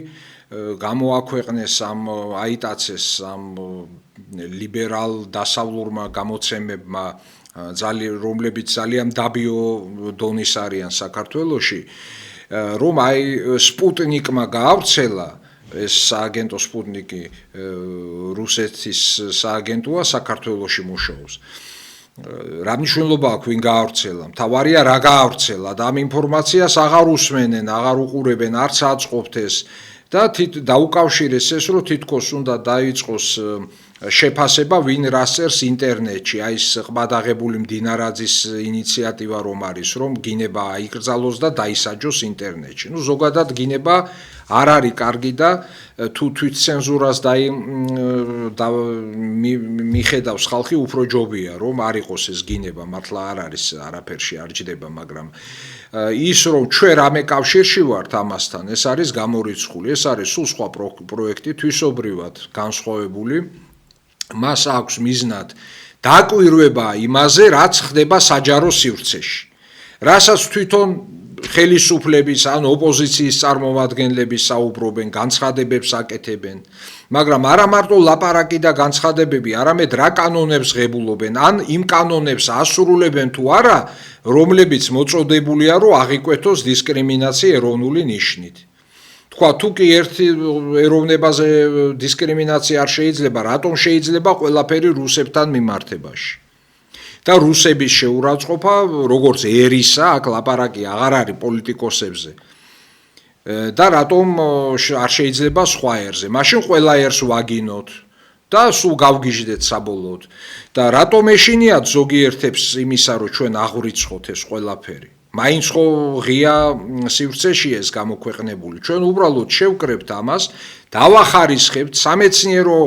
გამოაქვეყნეს აიტაცეს ამ ლიბერალ დასავლურმა გამოცემებმა, რომლებიც ძალიან დაბიო დონის არიან საქართველოში, რომ აი სპუტნიკმა გაავრცელა ეს სააგენტო სპუტნიკი რუსეთის სააგენტოა საქართველოში მუშაობს. რა მნიშვნელობა აქვს ვინ გაავრცელა? მთავარია რა გაავრცელა და ამ ინფორმაციას აღარ უსმენენ, აღარ უყურებენ, არც აწყობთ ეს და დაუკავშირეს ეს, რომ თითქოს უნდა დაიწყოს შეფასება ვინ რას წერს ინტერნეტში, აი ეს ყბადაღებული მდინარაძის ინიციატივა რომ არის, რომ გინება აიკრძალოს და დაისაჯოს ინტერნეტში. ნუ ზოგადად გინება არ არის კარგი და თუ თვითცენზურას მიხედავს ხალხი, უფრო ჯობია რომ არ იყოს ეს გინება, მართლა არ არის არაფერში არ ჯდება, მაგრამ ის რომ ჩვენ რამე კავშირში ვართ ამასთან, ეს არის გამორიცხული, ეს არის სულ სხვა პროექტი, თვისობრივად განსხვავებული. მას აქვს მიზნად დაკვირვება იმაზე, რაც ხდება საჯარო სივრცეში. რასაც თვითონ ხელისუფლების ან ოპოზიციის წარმომადგენლები საუბრობენ, განცხადებებს აკეთებენ, მაგრამ არა მარტო ლაპარაკი და განცხადებები, არამედ რა კანონებს ღებულობენ, ან იმ კანონებს ასრულებენ თუ არა, რომლებიც მოწოდებულია, რომ აღიკვეთოს დისკრიმინაცია ეროვნული ნიშნით. თქვა, თუ კი ერთი ეროვნებაზე დისკრიმინაცია არ შეიძლება, რატომ შეიძლება ყველაფერი რუსებთან მიმართებაში? და რუსების შეურაცხყოფა, როგორც ერისა, აქ ლაპარაკი აღარ არის პოლიტიკოსებზე. და რატომ არ შეიძლება სხვა ერზე? მაშინ ყველა ერს ვაგინოთ და სულ გავგიჟდეთ საბოლოოდ. და რატომ ეშინიათ ზოგიერთებს იმისა, რომ ჩვენ აღვრიცხოთ ეს ყველაფერი? მაინც ხო ღია სივრცეში ეს გამოქვეყნებული. ჩვენ უბრალოდ შევკრებთ ამას, დავახარისხებთ სამეცნიერო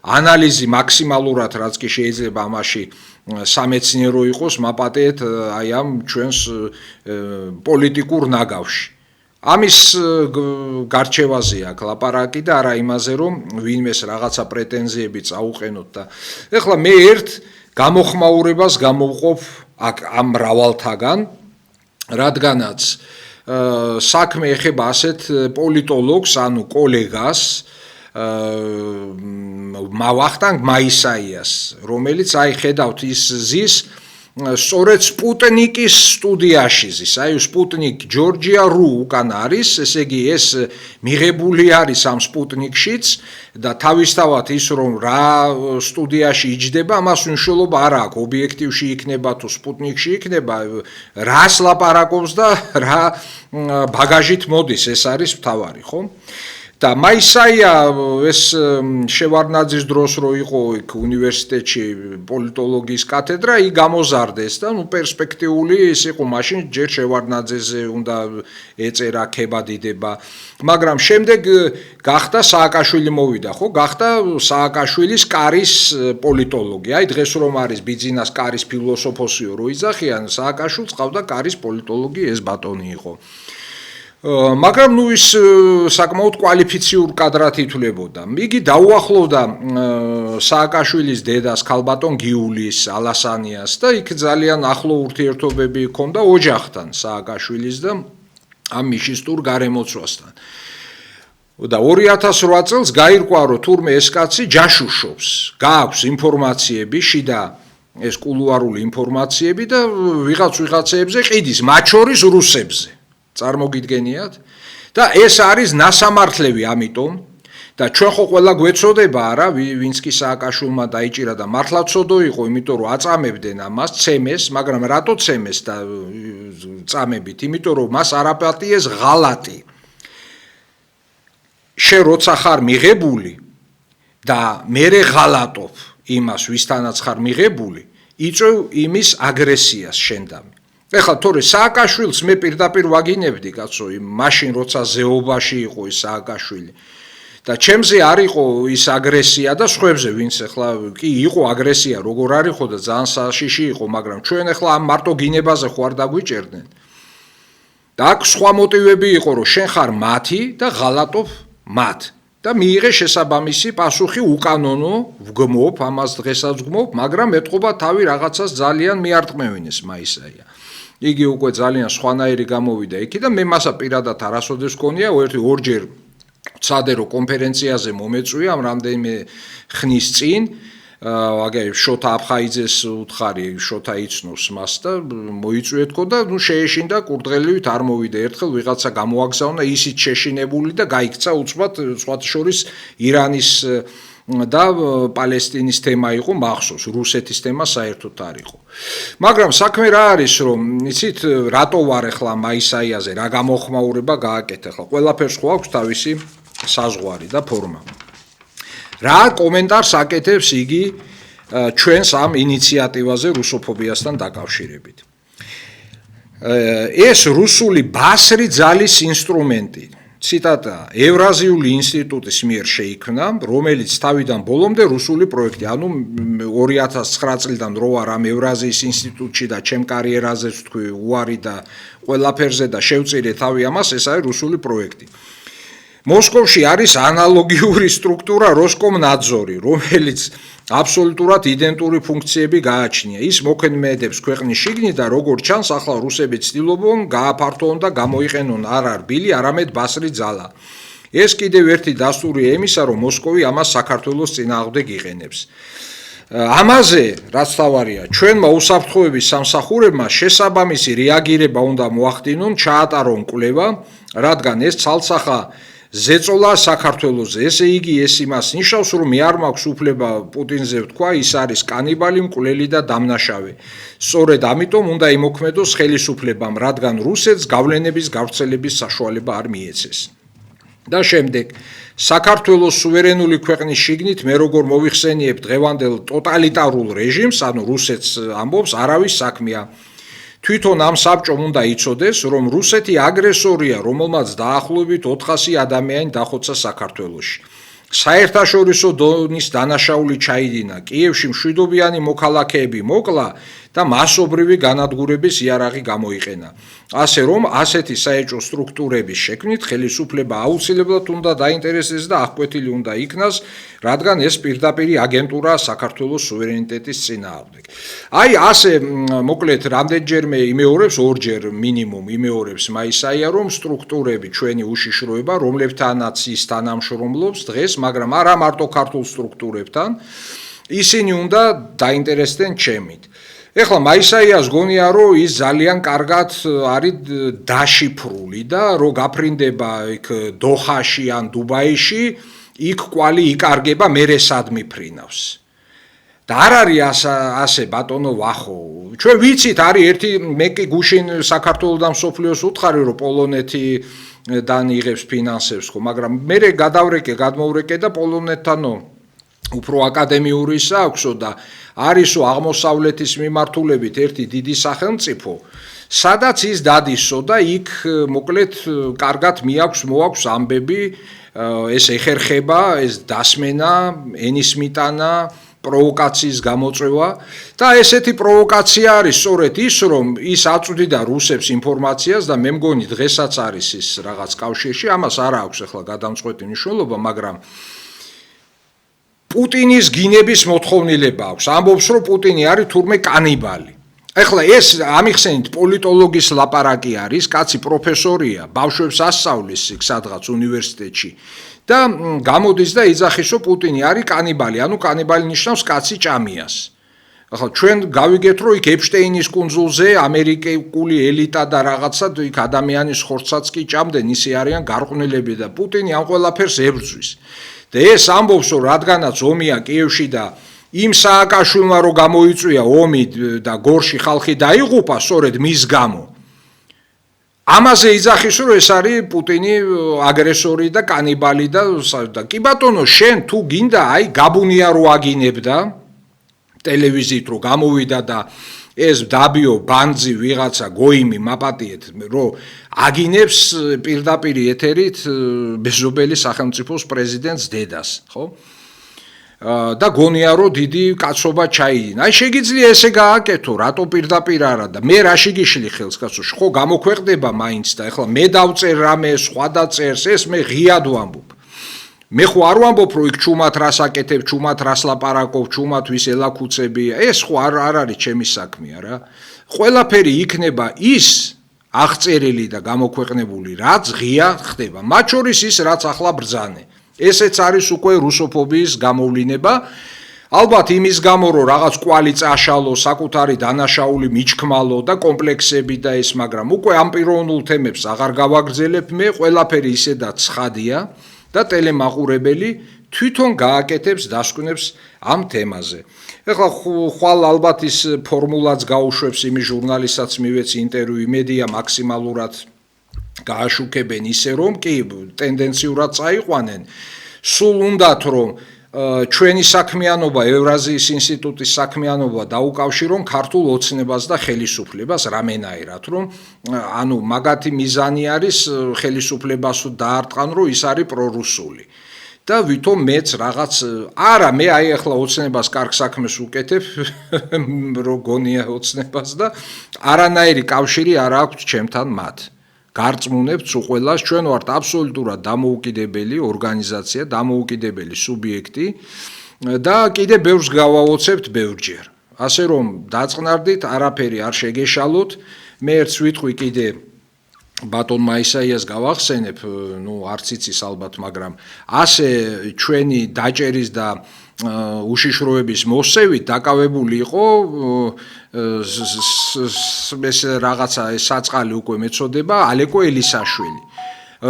ანალიზი მაქსიმალურად, რაც კი შეიძლება ამაში სამეცნიერო იყოს მაპატეთ აი ამ ჩვენს პოლიტიკურ ნაგავში. ამის გარჩევაზე აქვს ლაპარაკი და არა იმაზე, რომ ვინმეს რაღაცა პრეტენზიები წაუყენოთ და ეხლა მე ერთ გამოხმაურებას გამოვყოფ აქ ამ მრავალთაგან, რადგანაც საქმე ეხება ასეთ პოლიტოლოგს, ანუ კოლეგას ვახტანგ მაისაიას, რომელიც აი ხედავთ ის ზის სწორედ სპუტნიკის სტუდიაში ზის, აი სპუტნიკ ჯორჯია ਰੂ უკან არის, ესე იგი ეს მიღებული არის ამ სპუტნიკშიც და თავისთავად ის რომ რა სტუდიაში იჯდება, ამას მნიშვნელობა არ აქვს, ობიექტივში იქნება თუ სპუტნიკში იქნება, რას ლაპარაკობს და რა ბაგაჟით მოდის, ეს არის მთავარი, ხო? და მაისაია ეს შევარდნაძის დროს რო იყო იქ უნივერსიტეტში პოლიტოლოგიის კათედრა, ის გამოზარდეს და ნუ პერსპექტიული ის იყო მაშინ ჯერ შევარდნაძეზე უნდა ეწერა ქებადიდება, მაგრამ შემდეგ გახდა სააკაშვილი მოვიდა, ხო? გახდა სააკაშვილის კარის პოლიტოლოგი. აი დღეს რომ არის ბიძინას კარის ფილოსოფოსიო რო იძახიან, სააკაშვილს ყავდა კარის პოლიტოლოგი ეს ბატონი იყო. მაგრამ ნუ ის საკმაოდ კვალიფიციურ კადრად ითვლებოდა. იგი დაუახლოვდა სააკაშვილის დედას ქალბატონ გიულის ალასანიას და იქ ძალიან ახლო ურთიერთობები ჰქონდა ოჯახთან სააკაშვილის და ამ მიშისტურ გარემოცვასთან. და 2008 წელს გაირკვა რომ თურმე ეს კაცი ჯაშუშობს, გააქვს ინფორმაციები, შიდა ეს კულუარული ინფორმაციები და ვიღაცებზე ყიდის, მათ შორის რუსებზე. წარმოგიდგენიათ და ეს არის ნასამართლები ამიტომ და ჩვენ ხო ყველა გვეცოდება არა ვინც კი სააკაშვილმა დაიჭირა და მართლა ცოდო იყო იმიტომ რომ აწამებდნენ ამას ცემეს მაგრამ რატო ცემეს და წამებით იმიტომ რომ მას არაპატიეს ღალატი შე როცა ხარ მიღებული და მერე ღალატობ იმას ვისთანაც ხარ მიღებული იწევ იმის აგრესიას შენდამი ეხლა თორე სააკაშვილს მე პირდაპირ ვაგინებდი კაცო მაშინ როცა ზეობაში იყო ის სააკაშვილი და ჩემზე არ იყო ის აგრესია და სხვებზე ვინც ეხლა კი იყო აგრესია როგორ არ იყო და ძალიან საშიში იყო მაგრამ ჩვენ ეხლა ამ მარტო გინებაზე ხო არ დაგვიჭერდნენ და აქ სხვა მოტივები იყო რომ შენ ხარ მათი და ღალატობ მათ და მიიღე შესაბამისი პასუხი უკანონო ვგმობ ამას დღესაც ვგმობ მაგრამ ეთყობა თავი რაღაცას ძალიან მიარტყმევინეს მაისაია იგი უკვე ძალიან სხვანაირი გამოვიდა იქი და მე მასა პირადად არასოდეს გქონია ორჯერ ვცადე რომ კონფერენციაზე მომეწვია ამ რამდენიმე ხნის წინ აგერ შოთა აფხაიძეს უთხარი შოთა იცნობს მას და მოიწვიეთქო და ნუ შეეშინდა კურდღელივით არ მოვიდა ერთხელ ვიღაცა გამოაგზავნა ისიც შეშინებული და გაიქცა უცბად სხვათა შორის ირანის და პალესტინის თემა იყო მახსოვს რუსეთის თემა საერთოდ არ იყო მაგრამ საქმე რა არის რომ იცით რატო ვარ ახლა მაისაიაზე რა გამოხმაურება გააკეთე ახლა ყველაფერს ხო აქვს თავისი საზღვარი და ფორმა რა კომენტარს აკეთებს იგი ჩვენს ამ ინიციატივაზე რუსოფობიასთან დაკავშირებით ეს რუსული ბასრი ძალის ინსტრუმენტი ციტატა ევრაზიული ინსტიტუტის მიერ შეიქმნა რომელიც თავიდან ბოლომდე რუსული პროექტი ანუ 2009 წლიდან რო ვარ ამ ევრაზიის ინსტიტუტში და ჩემ კარიერაზე ვთქვი უარი და ყველაფერზე და შევწირე თავი ამას ეს არის რუსული პროექტი მოსკოვში არის ანალოგიური სტრუქტურა როსკომნაძორი რომელიც აბსოლუტურად იდენტური ფუნქციები გააჩნია ის მოქმედებს ქვეყნის შიგნით და როგორც ჩანს ახლა რუსები ცდილობენ გააფართოონ და გამოიყენონ არა რბილი არამედ ბასრი ძალა ეს კიდევ ერთი დასტურია იმისა რომ მოსკოვი ამას საქართველოს წინააღმდეგ იყენებს ამაზე რაც თავარია ჩვენმა უსაფრთხოების სამსახურებმა შესაბამისი რეაგირება უნდა მოახდინონ ჩაატარონ კვლევა რადგან ეს ცალსახა ზეწოლა საქართველოზე ესე იგი ეს იმას ნიშნავს რომ მე არ მაქვს უფლება პუტინზე ვთქვა ის არის კანიბალი მკვლელი და დამნაშავე სწორედ ამიტომ უნდა იმოქმედოს ხელისუფლებამ რადგან რუსეთს გავლენების გავრცელების საშუალება არ მიეცეს და შემდეგ საქართველოს სუვერენული ქვეყნის შიგნით მე როგორ მოვიხსენიებ დღევანდელ ტოტალიტარულ რეჟიმს ანუ რუსეთს ამბობს არავის საქმეა თვითონ ამ საბჭომ უნდა იცოდეს, რომ რუსეთი აგრესორია, რომელმაც დაახლოებით 400 ადამიანი დახოცა საქართველოში. საერთაშორისო დონის დანაშაული ჩაიდინა, კიევში მშვიდობიანი მოქალაქეები მოკლა და მასობრივი განადგურების იარაღი გამოიყენა. ასე რომ, ასეთი საეჭვო სტრუქტურების შექმნით ხელისუფლება აუცილებლად უნდა დაინტერესდეს და აღკვეთილი უნდა იქნას, რადგან ეს პირდაპირი აგენტურაა საქართველოს სუვერენიტეტის წინააღმდეგ. აი, ასე მოკლედ რამდენჯერმე იმეორებს, ორჯერ მინიმუმ იმეორებს მაისაია, რომ სტრუქტურები ჩვენი უშიშროება, რომლებთანაც ის თანამშრომლობს დღეს, მაგრამ არა მარტო ქართულ სტრუქტურებთან, ისინი უნდა დაინტერესდნენ ჩემით. ეხლა მაისაიას გონია, რომ ის ძალიან კარგად არის დაშიფრული და რომ გაფრინდება იქ დოხაში ან დუბაიში, იქ კვალი იკარგება, მერე სად მიფრინავს. და არ არის ასე ბატონო ვახო. ჩვენ ვიცით, არის ერთი მე კი გუშინ საქართველოს და მსოფლიოს უთხარი, რომ პოლონეთიდან იღებს ფინანსებს ხო, მაგრამ მერე გადმოვრეკე და პოლონეთთანო უფრო აკადემიურისა აქვსო და არისო აღმოსავლეთის მიმართულებით ერთი დიდი სახელმწიფო, სადაც ის დადისო და იქ მოკლედ კარგად მოაქვს ამბები, ეს ეხერხება, ეს დასმენა, ენისმიტანა, პროვოკაციის გამოწვევა და ესეთი პროვოკაცია არის სწორედ ის, რომ ის აწვდიდა რუსებს ინფორმაციას და მე მგონი დღესაც არის ის რაღაც კავშირში, ამას არ აქვს ახლა გადამწყვეტი მნიშვნელობა, მაგრამ პუტინის გინების მოთხოვნილება აქვს. ამბობს, რომ პუტინი არის თურმე კანიბალი. ეხლა ეს ამიხსენით პოლიტოლოგის ლაპარაკი არის, კაცი პროფესორია, ბავშვებს ასწავლის იქ სადღაც უნივერსიტეტში და გამოდის და იძახის, რომ პუტინი არის კანიბალი, ანუ კანიბალი ნიშნავს კაცი ჭამიას. ახლა ჩვენ გავიგეთ, რომ იქ ეპშტეინის კუნძულზე ამერიკული ელიტა და რაღაცა იქ ადამიანის ხორცსაც კი ჭამდნენ, ისე არიან გარყვნილები და პუტინი ამ ყველაფერს ებრძვის. და ეს ამბობს, რომ რადგანაც ომია კიევში და იმ სააკაშვილმა რო გამოიწვია ომი და გორში ხალხი დაიღუპა სწორედ მის გამო. ამაზე იძახის, რომ ეს არის პუტინი აგრესორი და კანიბალი და კი ბატონო, შენ თუ გინდა, აი გაბუნია რო აგინებდა ტელევიზიით რო გამოვიდა და ეს დაბიო ბანძი ვიღაცა გოიმი მაპატიეთ, რომ აგინებს პირდაპირ ეთერით მეზობელი სახელმწიფოს პრეზიდენტს დედას, ხო? და გონია, რომ დიდი კაცობა ჩაიდინა. აი შეგიძლია ესე გააკეთო, რატო პირდაპირ არა და მე რაში გიშლი ხელს კაცო, ხო გამოქვეყდება მაინც და ეხლა მე დავწერ რამე, სხვა დაწერს, ეს მე ღიად ვამბობ. მე ხო არ ვამბობ, რომ იქ ჩუმად რას აკეთებ, ჩუმად რას ლაპარაკობ, ჩუმად ვის ელაქუცები, ეს ხო არ არის ჩემი საქმეა რა. ყველაფერი იქნება ის აღწერილი და გამოქვეყნებული, რაც ღია ხდება. მათ შორის ის, რაც ახლა ბრძანე. ესეც არის უკვე რუსოფობიის გამოვლინება. ალბათ იმის გამო, რომ რაღაც კვალი წაშალო, საკუთარი დანაშაული მიჩქმალო და კომპლექსები და ეს, მაგრამ უკვე ამ პიროვნულ თემებს აღარ გავაგრძელებ მე, ყველაფერი ისედაც ცხადია და ტელემაყურებელი თვითონ გააკეთებს დასკვნებს ამ თემაზე. ეხლა ხვალ ალბათ ის ფორმულაც გაუშვებს იმის ჟურნალისტსაც მივეცი ინტერვიუ, იმედია მაქსიმალურად გააშუქებენ ისე რომ კი ტენდენციურად წაიყვანენ. სულ უნდათ რომ ჩვენი საქმიანობა, ევრაზიის ინსტიტუტის საქმიანობა დაუკავშირონ ქართულ ოცნებას და ხელისუფლებას რამენაირად, რომ ანუ მაგათი მიზანი არის ხელისუფლებას დაარტყან, რომ ის არის პრორუსული. და ვითომ მეც რაღაც არა მე აი ახლა ოცნებას კარგ საქმეს უკეთებ, რო გონია ოცნებას და არანაირი კავშირი არ აქვს ჩემთან მათ. გარწმუნებთ უყველას, ჩვენ ვართ აბსოლუტურად დამოუკიდებელი ორგანიზაცია, დამოუკიდებელი სუბიექტი და კიდე ბევრს გავაოცებთ ბევრჯერ. ასე რომ დაწყნარდით, არაფერი არ შეგეშალოთ. მე ერთს ვიტყვი კიდე ბატონ მაისაიას გავახსენებ, ნუ არც იცის ალბათ, მაგრამ ასე ჩვენი დაჭერის და უშიშროების მოსევით დაკავებული იყო ეს რაღაცა საწყალი უკვე მეწოდება ალეკო ელისაშვილი,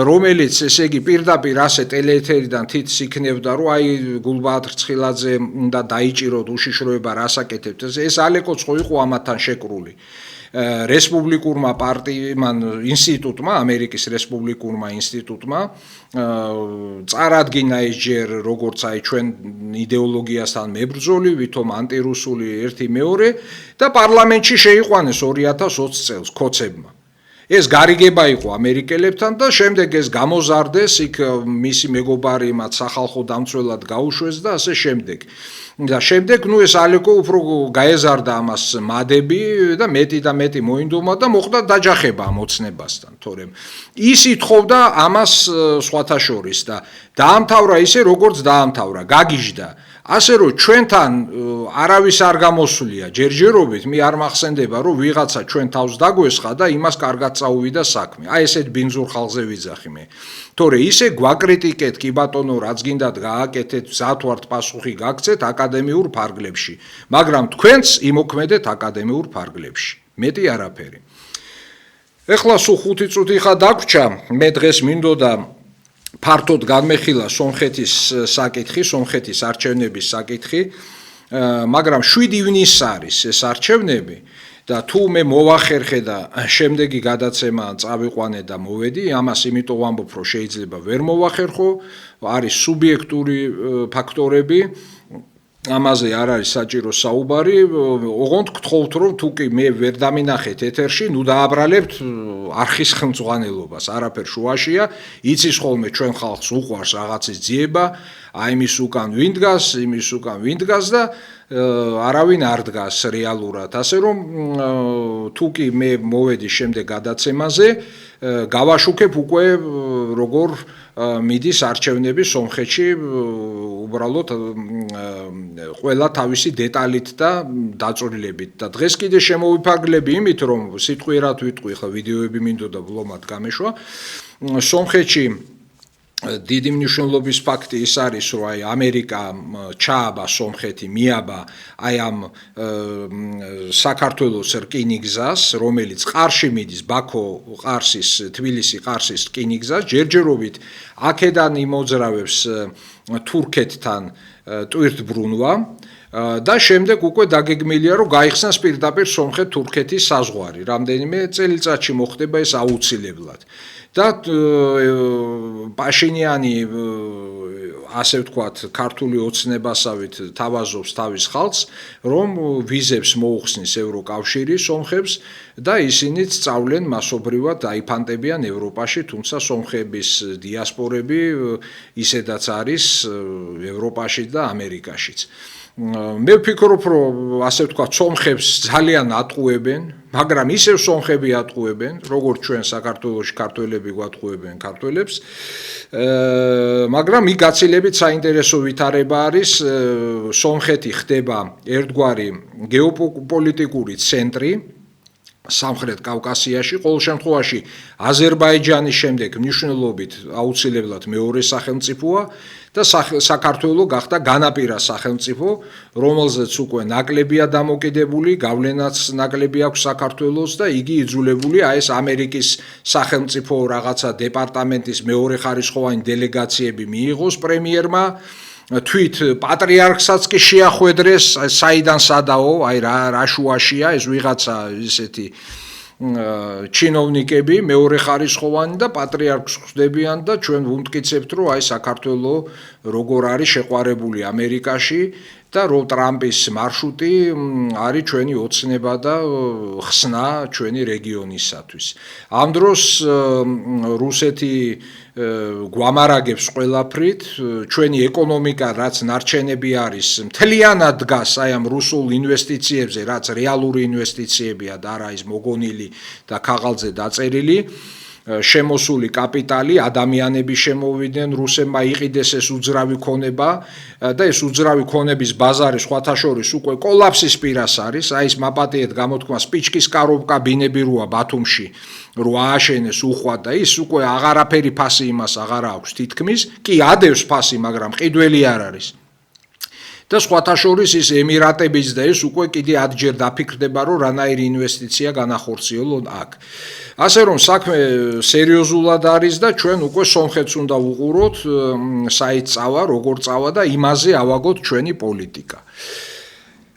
რომელიც ესე იგი პირდაპირ ასე ტელეეთერიდან თითს იქნებდა, რომ აი გულბაათ რცხილაძე უნდა დაიჭიროთ უშიშროება რას აკეთებთ. ეს ალეკოც ხო იყო ამათთან შეკრული. რესპუბლიკურმა პარტიამ ინსტიტუტმა, ამერიკის რესპუბლიკურმა ინსტიტუტმა წარადგინა ეს ჯერ როგორც აი ჩვენ იდეოლოგიასთან მებრძოლი, ვითომ ანტირუსული ერთი მეორე და პარლამენტში შეიყვანეს 2020 წელს ქოცებმა. ეს გარიგება იყო ამერიკელებთან და შემდეგ ეს გამოზარდეს, იქ მისი მეგობარი მათ სახალხო დამცველად გაუშვეს და ასე შემდეგ. და შემდეგ ეს ალეკო უფრო გაეზარდა ამას მადები და მეტი მოინდომა და მოხდა დაჯახება ამ ოცნებასთან, თორემ ის ითხოვდა ამას სხვათა შორის და დაამთავრა ისე როგორც დაამთავრა, გაგიჟდა. ასე რომ ჩვენთან არავის არ გამოსვლია ჯერჯერობით, მე არ მახსენდება რომ ვიღაცა ჩვენ თავს დაგვესხა და იმას კარგად წაუვიდა საქმე. აი ესეთ ბინძურ ხალხზე ვიძახი მე. თორე ისე გვაკრიტიკეთ კი ბატონო, რაც გინდათ გააკეთეთ, მზად ვართ პასუხი გაგცეთ აკადემიურ ფარგლებში, მაგრამ თქვენც იმოქმედეთ აკადემიურ ფარგლებში. მეტი არაფერი. ეხლა სულ 5 წუთი ხა დაგვრჩა, მე დღეს მინდოდა ფართოდ განმეხილა სომხეთის საკითხი, სომხეთის არჩევნების საკითხი, მაგრამ 7 ივნისს არის ეს არჩევნები და თუ მე მოვახერხე და შემდეგი გადაცემა წავიყვანე და მოვედი, ამას იმიტომ ვამბობ, რომ შეიძლება ვერ მოვახერხო, არის სუბიექტური ფაქტორები, ამაზე არ არის საჭირო საუბარი, ოღონდ გთხოვთ, რომ თუ კი მე ვერ დამინახეთ ეთერში, ნუ დააბრალებთ არხის ხელმძღვანელობას, არაფერ შუაშია, იცის ხოლმე ჩვენ ხალხს უყვარს რაღაცის ძიება, აი იმის უკან ვინ დგას, იმის უკან ვინ დგას და არავინ არ დგას რეალურად, ასე რომ თუ კი მე მოვედი შემდეგ გადაცემაზე, გავაშუქებ უკვე როგორ მიდის არჩევნები სომხეთში, უბრალოდ ყველა თავისი დეტალით და დაწვრილებით და დღეს კიდე შემოვიფარგლები იმით, რომ სიტყვიერად ვიტყვი, ხა ვიდეოები მინდოდა ვლომად გამეშვა, სომხეთში დიდი მნიშვნელობის ფაქტი ის არის, რომ აი ამერიკა ჩააბა სომხეთი, მიაბა აი ამ საქართველოს რკინიგზას, რომელიც ყარში მიდის, ბაქო-ყარსის, თბილისი-ყარსის რკინიგზას, ჯერჯერობით აქედან იმოძრავებს თურქეთთან ტვირთბრუნვა და შემდეგ უკვე დაგეგმილია, რომ გაიხსნას პირდაპირ სომხეთ-თურქეთის საზღვარი. რამდენიმე წელიწადში მოხდება ეს აუცილებლად. და პაშინიანი ასე ვთქვათ, ქართული ოცნებასავით თავაზობს თავის ხალხს, რომ ვიზებს მოუხსნის ევროკავშირი სომხებს და ისინიც სწავლენ მასობრივად დაიფანტებიან ევროპაში, თუმცა სომხების დიასპორები ისედაც არის ევროპაში და ამერიკაშიც. მე ვფიქრობ, რომ ასე ვთქვათ, სომხებს ძალიან ატყუებენ, მაგრამ ისევ სომხები ატყუებენ, როგორც ჩვენ საქართველოში ქართველები გვატყუებენ ქართველებს, მაგრამ იქ გაცილებით საინტერესო ვითარება არის, სომხეთი ხდება ერთგვარი გეოპოლიტიკური ცენტრი სამხრეთ კავკასიაში, ყოველ შემთხვევაში აზერბაიჯანის შემდეგ მნიშვნელობით აუცილებლად მეორე სახელმწიფოა და საქართველო გახდა განაპირა სახელმწიფო, რომელზეც უკვე ნაკლებია დამოკიდებული, გავლენაც ნაკლები აქვს საქართველოს და იგი იძულებულია ეს ამერიკის სახელმწიფო რაღაცა დეპარტამენტის მეორე ხარისხოვანი დელეგაციები მიიღოს პრემიერმა, თვით პატრიარქსაც კი შეახვედრეს, საიდან სადაო, აი რა შუაშია ეს ვიღაცა ისეთი ჩინოვნიკები მეორე ხარისხოვანი და პატრიარქს ხვდებიან და ჩვენ ვუმტკიცებთ, რომ აი საქართველო როგორ არის შეყვარებული ამერიკაში და რომ ტრამპის მარშრუტი არის ჩვენი ოცნება და ხსნა ჩვენი რეგიონისათვის. ამ დროს რუსეთი გვამარაგებს ყველაფრით, ჩვენი ეკონომიკა, რაც ნარჩენები არის, მთლიანად დგას აი ამ რუსულ ინვესტიციებზე, რაც რეალური ინვესტიციებია და არა ის მოგონილი და ქაღალდზე დაწერილი. შემოსული კაპიტალი, ადამიანები შემოვიდნენ, რუსებმა იყიდეს ეს უძრავი ქონება და ეს უძრავი ქონების ბაზარი სხვათა შორის უკვე კოლაფსის პირას არის, აი ეს მაპატიეთ გამოთქმა სპიჩკის კაროვკა ბინები როა ბათუმში, რო ააშენეს უხვად და ის უკვე აღარაფერი ფასი იმას აღარ აქვს თითქმის, კი ადევს ფასი, მაგრამ ყიდველი არ არის. და სხვათა შორის ის ემირატებიც და ეს უკვე კიდე ადჯერ დაფიქრდება, რომ რანაირი ინვესტიცია განახორციელონ აქ. ასე რომ საქმე სერიოზულად არის და ჩვენ უკვე სომხეთს უნდა ვუყუროთ, საით წავა, როგორ წავა და იმაზე ავაგოთ ჩვენი პოლიტიკა.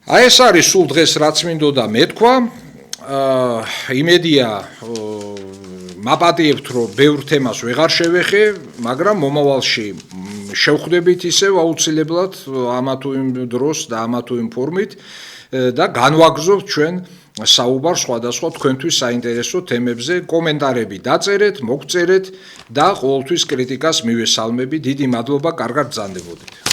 აი ეს არის სულ დღეს რაც მინდოდა მეთქვა. იმედია მაპატიებთ, რომ ბევრ თემას ვეღარ შევეხე, მაგრამ მომავალში შევხვდებით ისევ აუცილებლად ამა თუ იმ დროს და ამა თუ იმ ფორმით და განვაგრძობთ ჩვენ საუბარს სხვადასხვა თქვენთვის საინტერესო თემებზე. კომენტარები დაწერეთ, მოგწერეთ და ყოველთვის კრიტიკას მივესალმები. დიდი მადლობა, კარგად ბრძანდებოდეთ.